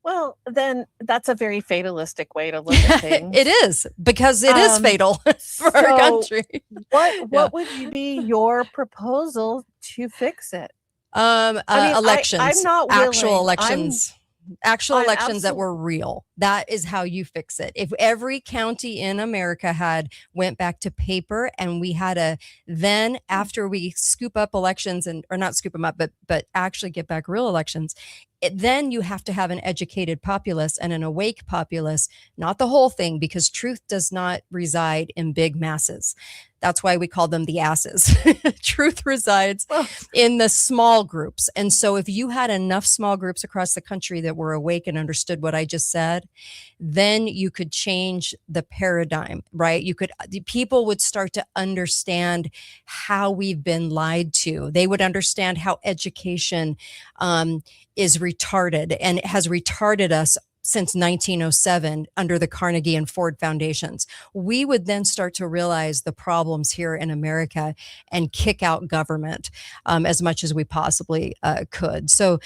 Well, then that's a very fatalistic way to look at things. It is, because it is fatal for our country. What would be your proposal to fix it? Elections. I'm not willing. Actual elections. Actual elections that were real. That is how you fix it. If every county in America went back to paper, and we had then after we scoop up elections or not scoop them up, but actually get back real elections, then you have to have an educated populace and an awake populace, not the whole thing, because truth does not reside in big masses. That's why we call them the asses. Truth resides in the small groups. And so if you had enough small groups across the country that were awake and understood what I just said, then you could change the paradigm, right? People would start to understand how we've been lied to. They would understand how education is retarded, and it has retarded us since 1907 under the Carnegie and Ford foundations. We would then start to realize the problems here in America and kick out government as much as we possibly could. So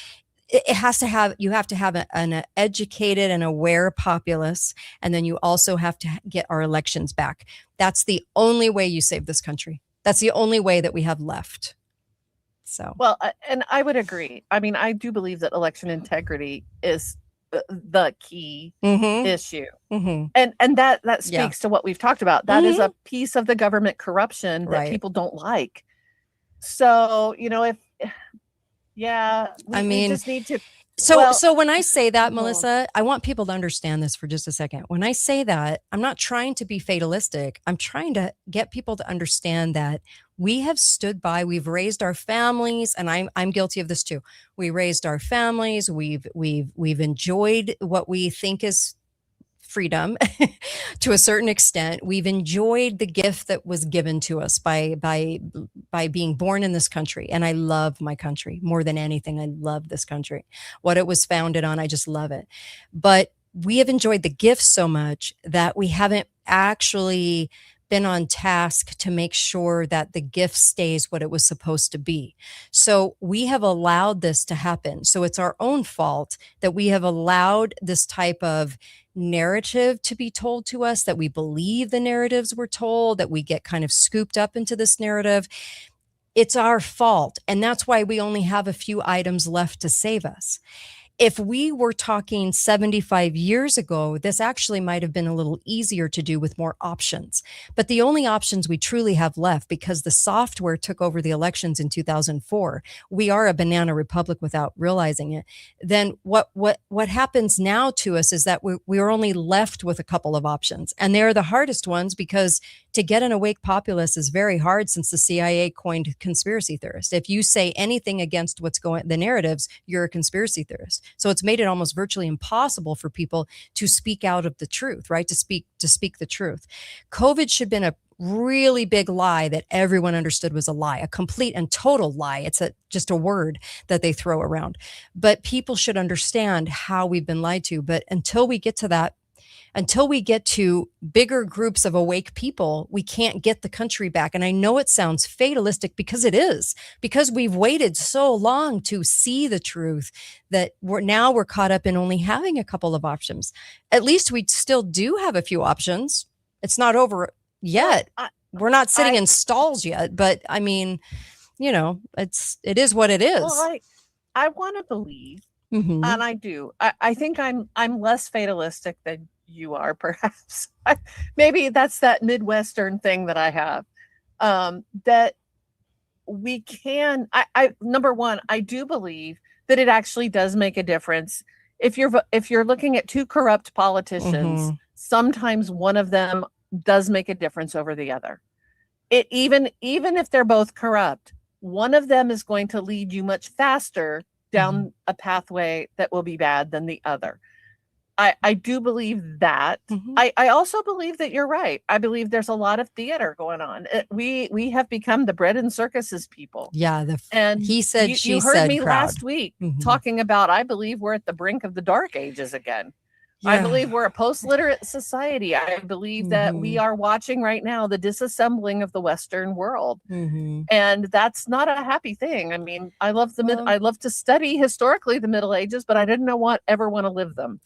you have to have an educated and aware populace, and then you also have to get our elections back. That's the only way you save this country. That's the only way that we have left. So, well, and I would agree. I mean, I do believe that election integrity is the key issue. And that speaks to what we've talked about. That is a piece of the government corruption that people don't like. So, we just need to. So when I say that, Melissa, I want people to understand this for just a second. When I say that, I'm not trying to be fatalistic. I'm trying to get people to understand that we have stood by, we've raised our families, and I'm guilty of this too. We raised our families. We've enjoyed what we think is freedom to a certain extent. We've enjoyed the gift that was given to us by being born in this country. And I love my country more than anything. I love this country. What it was founded on, I just love it. But we have enjoyed the gift so much that we haven't actually been on task to make sure that the gift stays what it was supposed to be. So we have allowed this to happen. So it's our own fault that we have allowed this type of narrative to be told to us, that we believe the narratives we're told, that we get kind of scooped up into this narrative. It's our fault. And that's why we only have a few items left to save us. If we were talking 75 years ago, this actually might have been a little easier to do with more options. But the only options we truly have left, because the software took over the elections in 2004, we are a banana republic without realizing it. Then what happens now to us is that we are only left with a couple of options. And they're the hardest ones, because to get an awake populace is very hard, since the CIA coined conspiracy theorist. If you say anything against what's going, the narratives, you're a conspiracy theorist. So it's made it almost virtually impossible for people to speak out of the truth, right? To speak the truth. COVID should have been a really big lie that everyone understood was a lie, a complete and total lie. It's just a word that they throw around. But people should understand how we've been lied to. But until we get to that, until we get to bigger groups of awake people, we can't get the country back. And I know it sounds fatalistic, because it is, because we've waited so long to see the truth that we're caught up in only having a couple of options. At least we still do have a few options. It's not over yet. We're not sitting in stalls yet, but I mean, it is what it is. Well, I want to believe, and I do. I think I'm less fatalistic than you are, perhaps. Maybe that's that Midwestern thing that I have, that we can, number one, I do believe that it actually does make a difference. If you're looking at two corrupt politicians, sometimes one of them does make a difference over the other. Even if they're both corrupt, one of them is going to lead you much faster down a pathway that will be bad than the other. I do believe that. I also believe that you're right. I believe there's a lot of theater going on. We have become the bread and circuses people. Yeah. And he said, she you heard said me crowd. last week talking about, I believe we're at the brink of the dark ages again. Yeah. I believe we're a post-literate society. I believe that we are watching right now the disassembling of the Western world. And that's not a happy thing. I mean, I love to study historically the Middle Ages, but I didn't ever want to live them.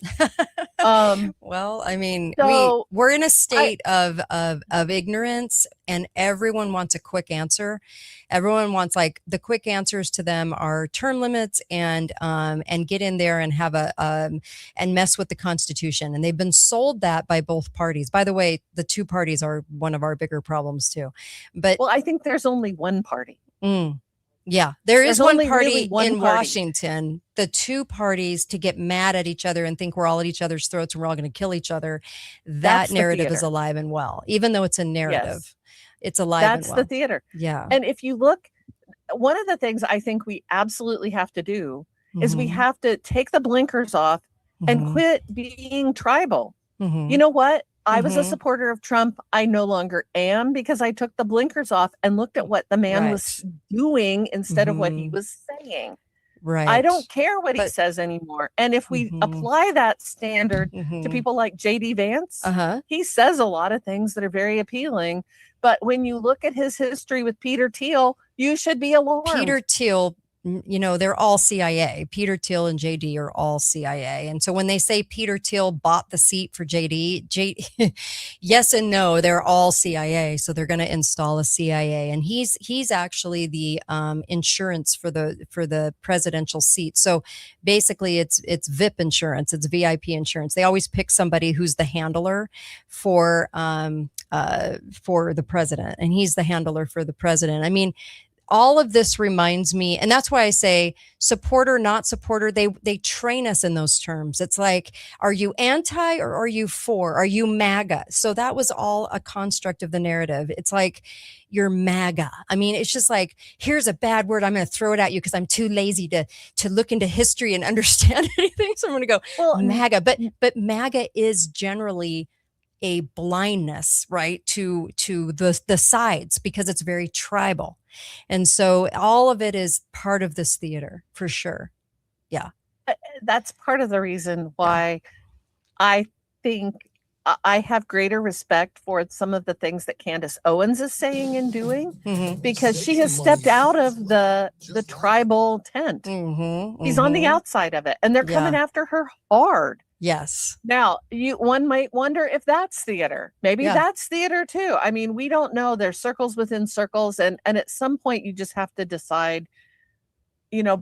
Well, I mean, so we're in a state of ignorance, and everyone wants a quick answer. Everyone wants, like, the quick answers to them are term limits and get in there and have and mess with the Constitution. And they've been sold that by both parties. By the way, the two parties are one of our bigger problems too. But I think there's only one party. Yeah, there's one party really in Washington. The two parties to get mad at each other and think we're all at each other's throats and we're all going to kill each other. That narrative is alive and well, even though it's a narrative. Yes. It's alive and well. That's the theater. Yeah. And if you look, one of the things I think we absolutely have to do is we have to take the blinkers off and quit being tribal. You know what? I was a supporter of Trump. I no longer am, because I took the blinkers off and looked at what the man was doing instead of what he was saying. Right. I don't care what he says anymore. And if we apply that standard to people like J.D. Vance, he says a lot of things that are very appealing. But when you look at his history with Peter Thiel, you should be alarmed. Peter Thiel, they're all CIA. Peter Thiel and JD are all CIA. And so when they say Peter Thiel bought the seat for JD, yes and no, they're all CIA. So they're going to install a CIA. And he's actually the insurance for the presidential seat. So basically it's VIP insurance. It's VIP insurance. They always pick somebody who's the handler for the president. And he's the handler for the president. I mean, all of this reminds me, and that's why I say supporter, not supporter. They train us in those terms. It's like, are you anti or are you for? Are you MAGA? So that was all a construct of the narrative. It's like, you're MAGA. I mean, it's just like, here's a bad word. I'm going to throw it at you because I'm too lazy to look into history and understand anything. So I'm going to go MAGA. But MAGA is generally a blindness, right, to the sides, because it's very tribal. And so all of it is part of this theater, for sure. Yeah. That's part of the reason why I think I have greater respect for some of the things that Candace Owens is saying and doing, because she has stepped out of the tribal tent. She's on the outside of it, and they're coming after her hard. Yes. Now, one might wonder if that's theater. Maybe that's theater too. I mean, we don't know. There's circles within circles, and at some point you just have to decide,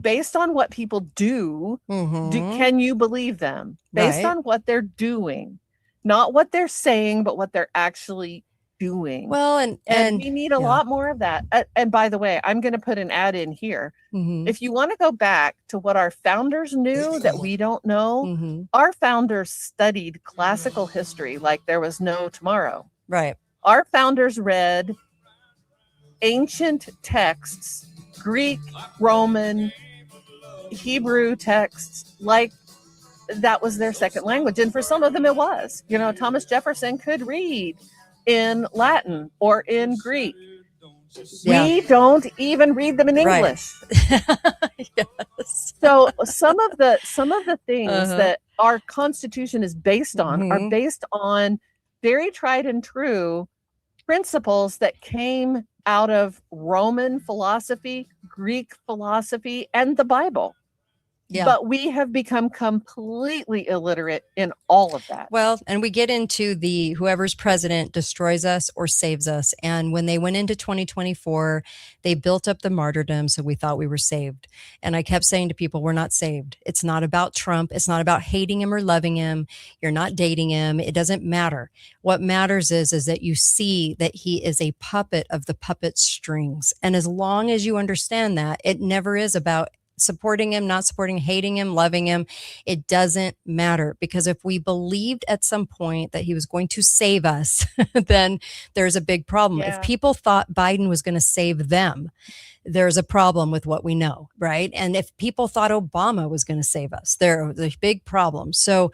based on what people do, can you believe them? Based on what they're doing, not what they're saying, but what they're actually doing. Well, and we need a lot more of that. And by the way, I'm going to put an ad in here. If you want to go back to what our founders knew that we don't know, our founders studied classical history like there was no tomorrow. Right. Our founders read ancient texts, Greek, Roman, Hebrew texts, like that was their second language. And for some of them it was. Thomas Jefferson could read in Latin or in Greek. Yeah. We don't even read them in English. Yes. So some of the things that our Constitution is based on are based on very tried and true principles that came out of Roman philosophy, Greek philosophy, and the Bible. Yeah. But we have become completely illiterate in all of that. Well, and we get into the whoever's president destroys us or saves us. And when they went into 2024, they built up the martyrdom. So we thought we were saved. And I kept saying to people, we're not saved. It's not about Trump. It's not about hating him or loving him. You're not dating him. It doesn't matter. What matters is that you see that he is a puppet of the puppet strings. And as long as you understand that, it never is about supporting him, not supporting, hating him, loving him. It doesn't matter, because if we believed at some point that he was going to save us, then there's a big problem. Yeah. If people thought Biden was going to save them, there's a problem with what we know, right? And if people thought Obama was going to save us, there's a big problem. So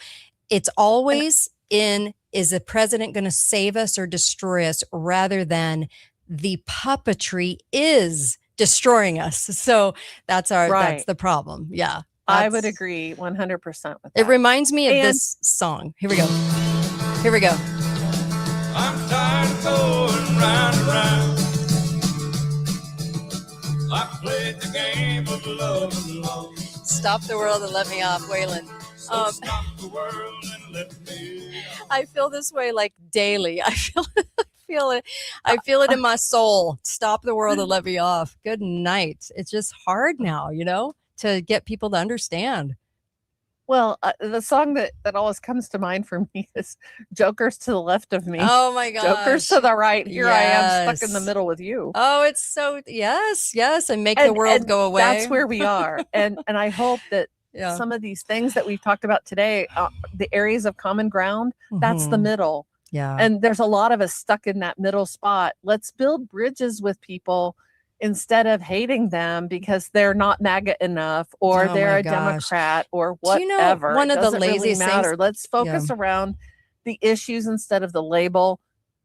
it's always is the president going to save us or destroy us, rather than the puppetry is destroying us. So that's the problem. Yeah. I would agree 100% with that. It reminds me of this song. Here we go. I'm tired of going round and round. I played the game of love and long. Stop the world and let me off, Waylon. Stop the world and let me off. I feel this way like daily. I feel it in my soul. Stop the world and let me off. Good night. It's just hard now, to get people to understand. Well, the song that always comes to mind for me is Jokers to the Left of Me. Oh my gosh. Jokers to the right. Here I am stuck in the middle with you. Oh, it's so, yes. And make the world go away. That's where we are. And I hope that some of these things that we've talked about today, the areas of common ground, that's the middle. Yeah. And there's a lot of us stuck in that middle spot. Let's build bridges with people instead of hating them because they're not MAGA enough, or they're a Democrat, or whatever. One of the laziest things. Let's focus around the issues instead of the label.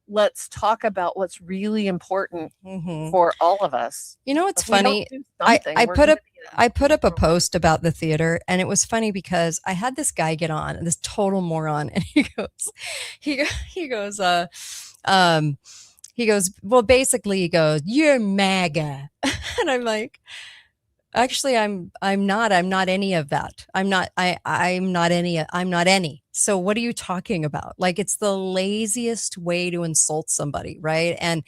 Let's talk about what's really important for all of us. It's funny. I put up a post about the theater, and it was funny because I had this guy get on, this total moron, and he goes, well, basically he goes, you're MAGA. And I'm like, actually, I'm not any of that. I'm not any. So what are you talking about? Like, it's the laziest way to insult somebody, right? And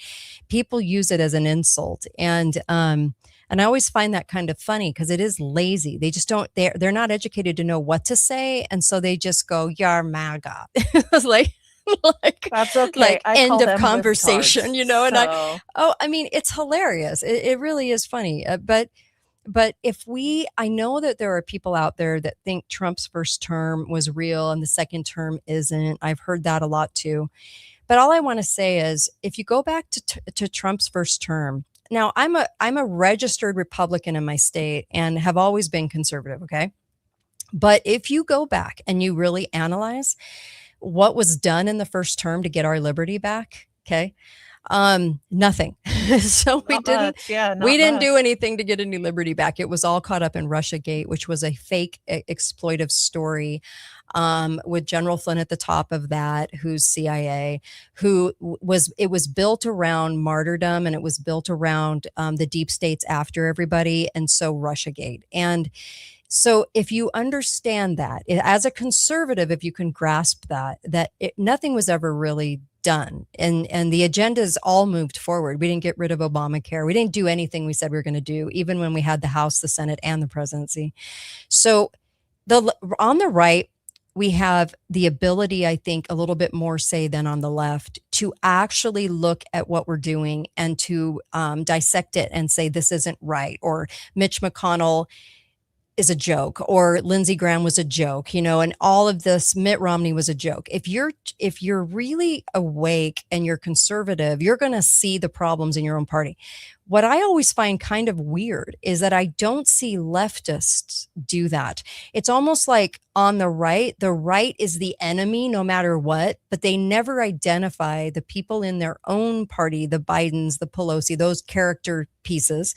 people use it as an insult. And I always find that kind of funny because it is lazy. They just they're not educated to know what to say. And so they just go, you're MAGA. It's like that's okay. Like, end of conversation, and I mean, it's hilarious. It really is funny. But I know that there are people out there that think Trump's first term was real and the second term isn't. I've heard that a lot too. But all I want to say is, if you go back to Trump's first term, now I'm a registered Republican in my state and have always been conservative. Okay. But if you go back and you really analyze what was done in the first term to get our liberty back, okay, nothing. So we didn't do anything to get any liberty back. It was all caught up in Russiagate, which was a fake exploitive story, with General Flynn at the top of that, who's CIA, it was built around martyrdom, and it was built around the deep states after everybody, and so Russiagate. And so if you understand that as a conservative, if you can grasp that nothing was ever really done. And the agendas all moved forward. We didn't get rid of Obamacare. We didn't do anything we said we were going to do, even when we had the House, the Senate, and the presidency. So on the right, we have the ability, I think, a little bit more say than on the left, to actually look at what we're doing and to dissect it and say, this isn't right, or Mitch McConnell is a joke, or Lindsey Graham was a joke, and all of this, Mitt Romney was a joke. If you're really awake and you're conservative, you're going to see the problems in your own party. What I always find kind of weird is that I don't see leftists do that. It's almost like on the right is the enemy no matter what, but they never identify the people in their own party, the Bidens, the Pelosi, those character pieces.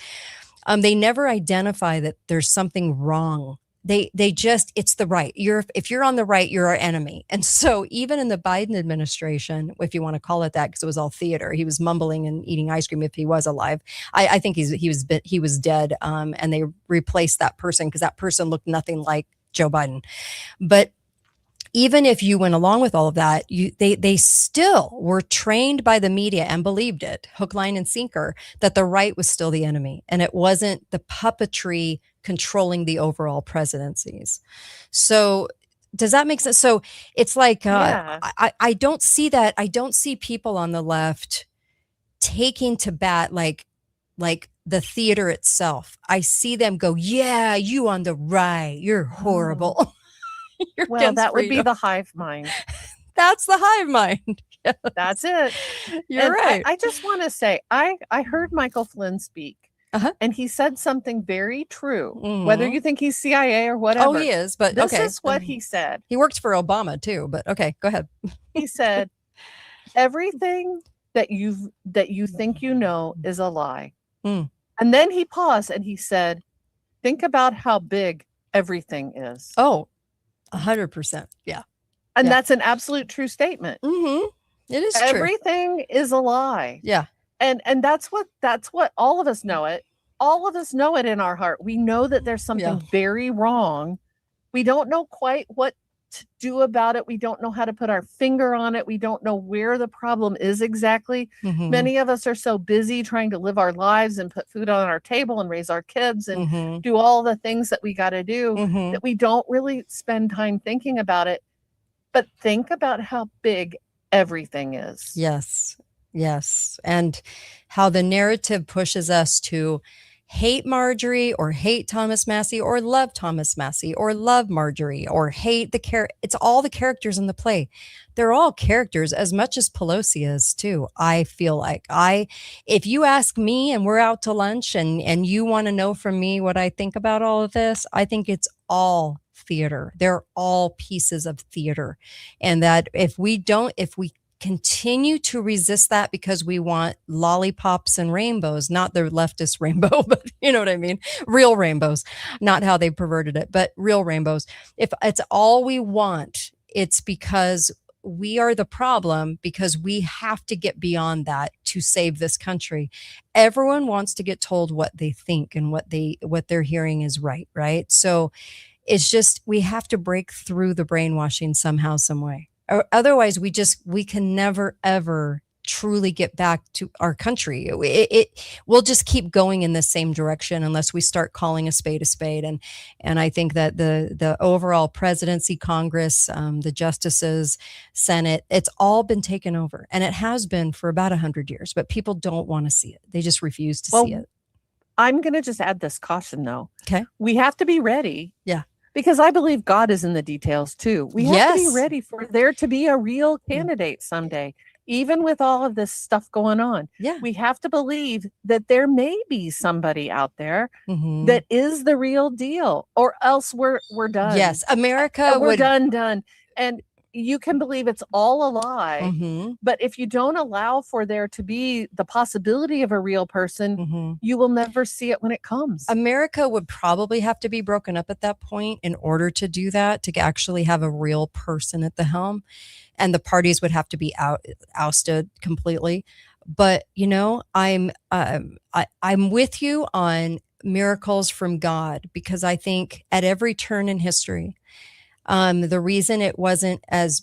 They never identify that there's something wrong. They just, it's the right. If you're on the right, you're our enemy. And so even in the Biden administration, if you want to call it that, because it was all theater, he was mumbling and eating ice cream if he was alive. I think he was dead, and they replaced that person because that person looked nothing like Joe Biden. But even if you went along with all of that, they still were trained by the media and believed it, hook, line, and sinker, that the right was still the enemy. And it wasn't the puppetry controlling the overall presidencies. So does that make sense? So it's like, I don't see that. I don't see people on the left taking to bat like the theater itself. I see them go, yeah, you on the right, you're horrible. Well, that would be the hive mind. That's the hive mind. Yes. That's it. You're right. I just want to say, I heard Michael Flynn speak, and he said something very true. Whether you think he's CIA or whatever. Oh, he is, but this is what he said. He worked for Obama too, but okay, go ahead. He said, everything that you think you know is a lie. And then he paused and he said, think about how big everything is. Oh, 100%. Yeah. And that's an absolute true statement. It is true. Everything is a lie. Yeah. And that's what all of us know it. All of us know it in our heart. We know that there's something very wrong. We don't know quite what to do about it. We don't know how to put our finger on it. We don't know where the problem is exactly. Many of us are so busy trying to live our lives and put food on our table and raise our kids and do all the things that we got to do that we don't really spend time thinking about it. But think about how big everything is. Yes. Yes. And how the narrative pushes us to hate Marjorie or hate Thomas Massie or love Thomas Massie or love Marjorie or hate it's all the characters in the play. They're all characters as much as Pelosi is too. I feel like if you ask me and we're out to lunch and you want to know from me what I think about all of this, I think it's all theater. They're all pieces of theater. And that if we continue to resist that because we want lollipops and rainbows, not the leftist rainbow, but you know what I mean? Real rainbows, not how they perverted it, but real rainbows. If it's all we want, it's because we are the problem, because we have to get beyond that to save this country. Everyone wants to get told what they think and what they're hearing is right, right? So it's just, we have to break through the brainwashing somehow, some way. Or otherwise, we can never, ever truly get back to our country. We'll just keep going in the same direction unless we start calling a spade a spade. And I think that the overall presidency, Congress, the justices, Senate, it's all been taken over. And it has been for about 100 years, but people don't want to see it. They just refuse to see it. I'm going to just add this caution, though. Okay. We have to be ready. Yeah. Because I believe God is in the details too. We have to be ready for there to be a real candidate someday, even with all of this stuff going on. Yeah. We have to believe that there may be somebody out there that is the real deal, or else we're done. Yes. America we're done. And you can believe it's all a lie, but if you don't allow for there to be the possibility of a real person, you will never see it when it comes. America would probably have to be broken up at that point in order to do that, to actually have a real person at the helm, and the parties would have to be ousted completely. But I'm with you on miracles from God, because I think at every turn in history, the reason it wasn't as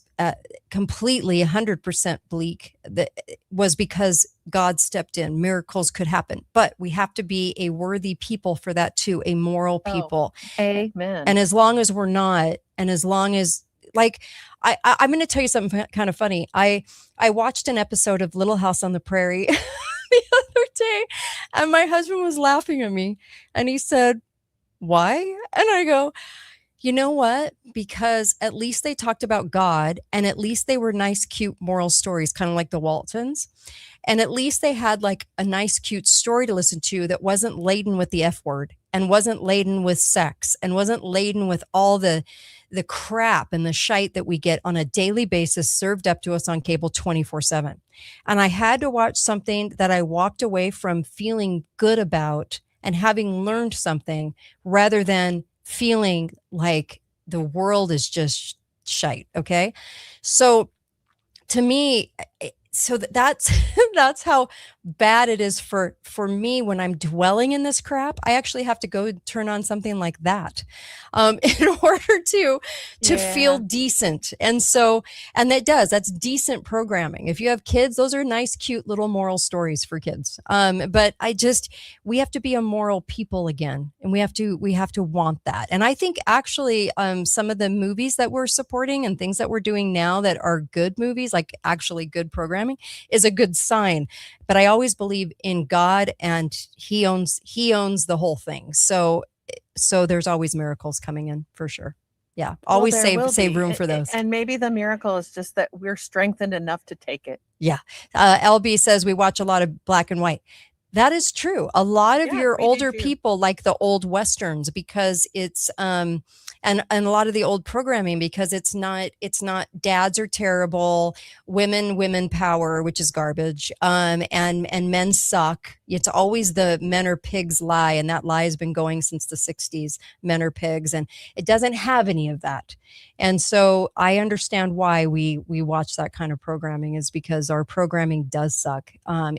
completely 100% bleak, that was because God stepped in. Miracles could happen, but we have to be a worthy people for that too, a moral people. Amen. And as long as we're not, and as long as, like, I'm going to tell you something kind of funny. I watched an episode of Little House on the Prairie the other day, and my husband was laughing at me, and he said, "Why?" And I go, "You know what? Because at least they talked about God, and at least they were nice, cute, moral stories, kind of like the Waltons. And at least they had like a nice, cute story to listen to that wasn't laden with the F word, and wasn't laden with sex, and wasn't laden with all the crap and the shite that we get on a daily basis served up to us on cable 24/7. And I had to watch something that I walked away from feeling good about and having learned something, rather than feeling like the world is just shite. Okay. So to me, that's that's how bad it is for me when I'm dwelling in this crap. I actually have to go turn on something like that in order to feel decent. And so, and that's decent programming. If you have kids, those are nice, cute little moral stories for kids. But we have to be a moral people again, and we have to want that. And I think actually some of the movies that we're supporting and things that we're doing now that are good movies, like actually good programming, is a good sign. But I always believe in God, and he owns the whole thing. So there's always miracles coming in for sure. Yeah. Always save room for those. And maybe the miracle is just that we're strengthened enough to take it. Yeah. LB says we watch a lot of black and white. That is true. A lot of your older people like the old Westerns, because it's and a lot of the old programming, because it's not dads are terrible, women power, which is garbage, and men suck. It's always the men are pigs lie, and that lie has been going since the 60s. Men are pigs, and it doesn't have any of that. And so I understand why we watch that kind of programming, is because our programming does suck.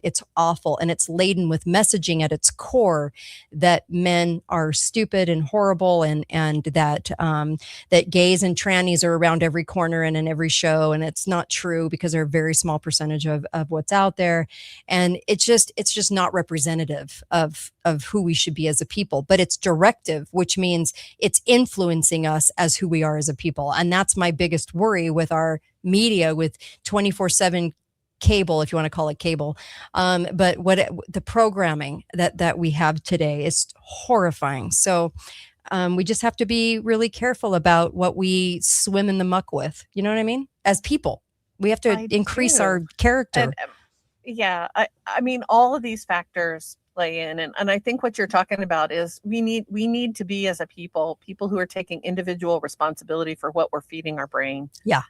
It's awful, and it's laden with messaging at its core that men are stupid and horrible, and that gays and trannies are around every corner and in every show, and it's not true, because they're a very small percentage of what's out there, and it's just not representative of who we should be as a people. But it's directive, which means it's influencing us as who we are as a people. And that's my biggest worry with our media, with 24/7 cable, if you want to call it cable. But the programming that we have today is horrifying. So we just have to be really careful about what we swim in the muck with. You know what I mean? As people, we have to increase our character. I mean, all of these factors play in, and I think what you're talking about is we need to be, as a people who are taking individual responsibility for what we're feeding our brain. Yeah.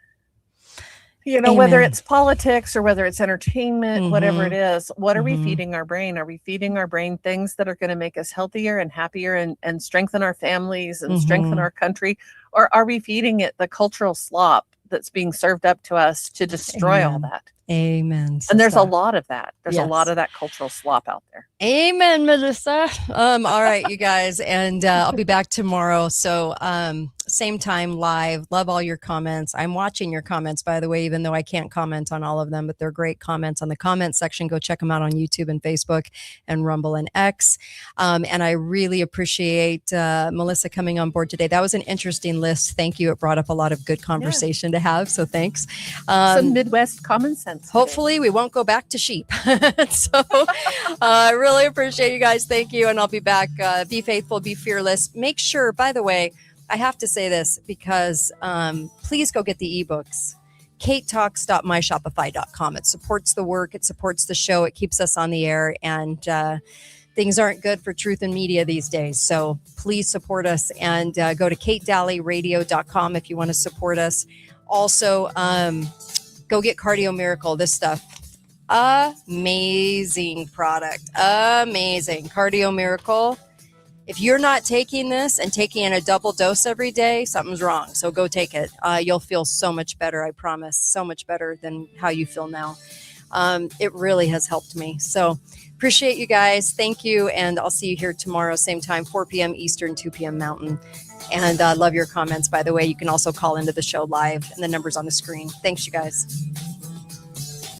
You know, whether it's politics or whether it's entertainment, whatever it is, what are we feeding our brain? Are we feeding our brain things that are going to make us healthier and happier and strengthen our families and strengthen our country? Or are we feeding it the cultural slop that's being served up to us to destroy all that? Amen. And there's a lot of that. There's a lot of that cultural slop out there. Amen, Melissa. All right, you guys. And I'll be back tomorrow. So same time live. Love all your comments. I'm watching your comments, by the way, even though I can't comment on all of them, but they're great comments on the comment section. Go check them out on YouTube and Facebook and Rumble and X. And I really appreciate Melissa coming on board today. That was an interesting list. Thank you. It brought up a lot of good conversation to have. So thanks. Some Midwest common sense. Hopefully we won't go back to sheep. So I really appreciate you guys. Thank you. And I'll be back. Be faithful, be fearless. Make sure, by the way, I have to say this because please go get the ebooks. katetalks.myshopify.com. It supports the work. It supports the show. It keeps us on the air. And things aren't good for truth and media these days. So please support us, and go to katedalleyradio.com if you want to support us. Also, go get Cardio Miracle. This stuff, amazing product. Amazing. Cardio Miracle. If you're not taking this and taking in a double dose every day, something's wrong. So go take it. You'll feel so much better. I promise. So much better than how you feel now. It really has helped me. So appreciate you guys. Thank you. And I'll see you here tomorrow, same time, 4 p.m. Eastern, 2 p.m. Mountain. And love your comments, by the way. You can also call into the show live, and the number's on the screen. Thanks, you guys.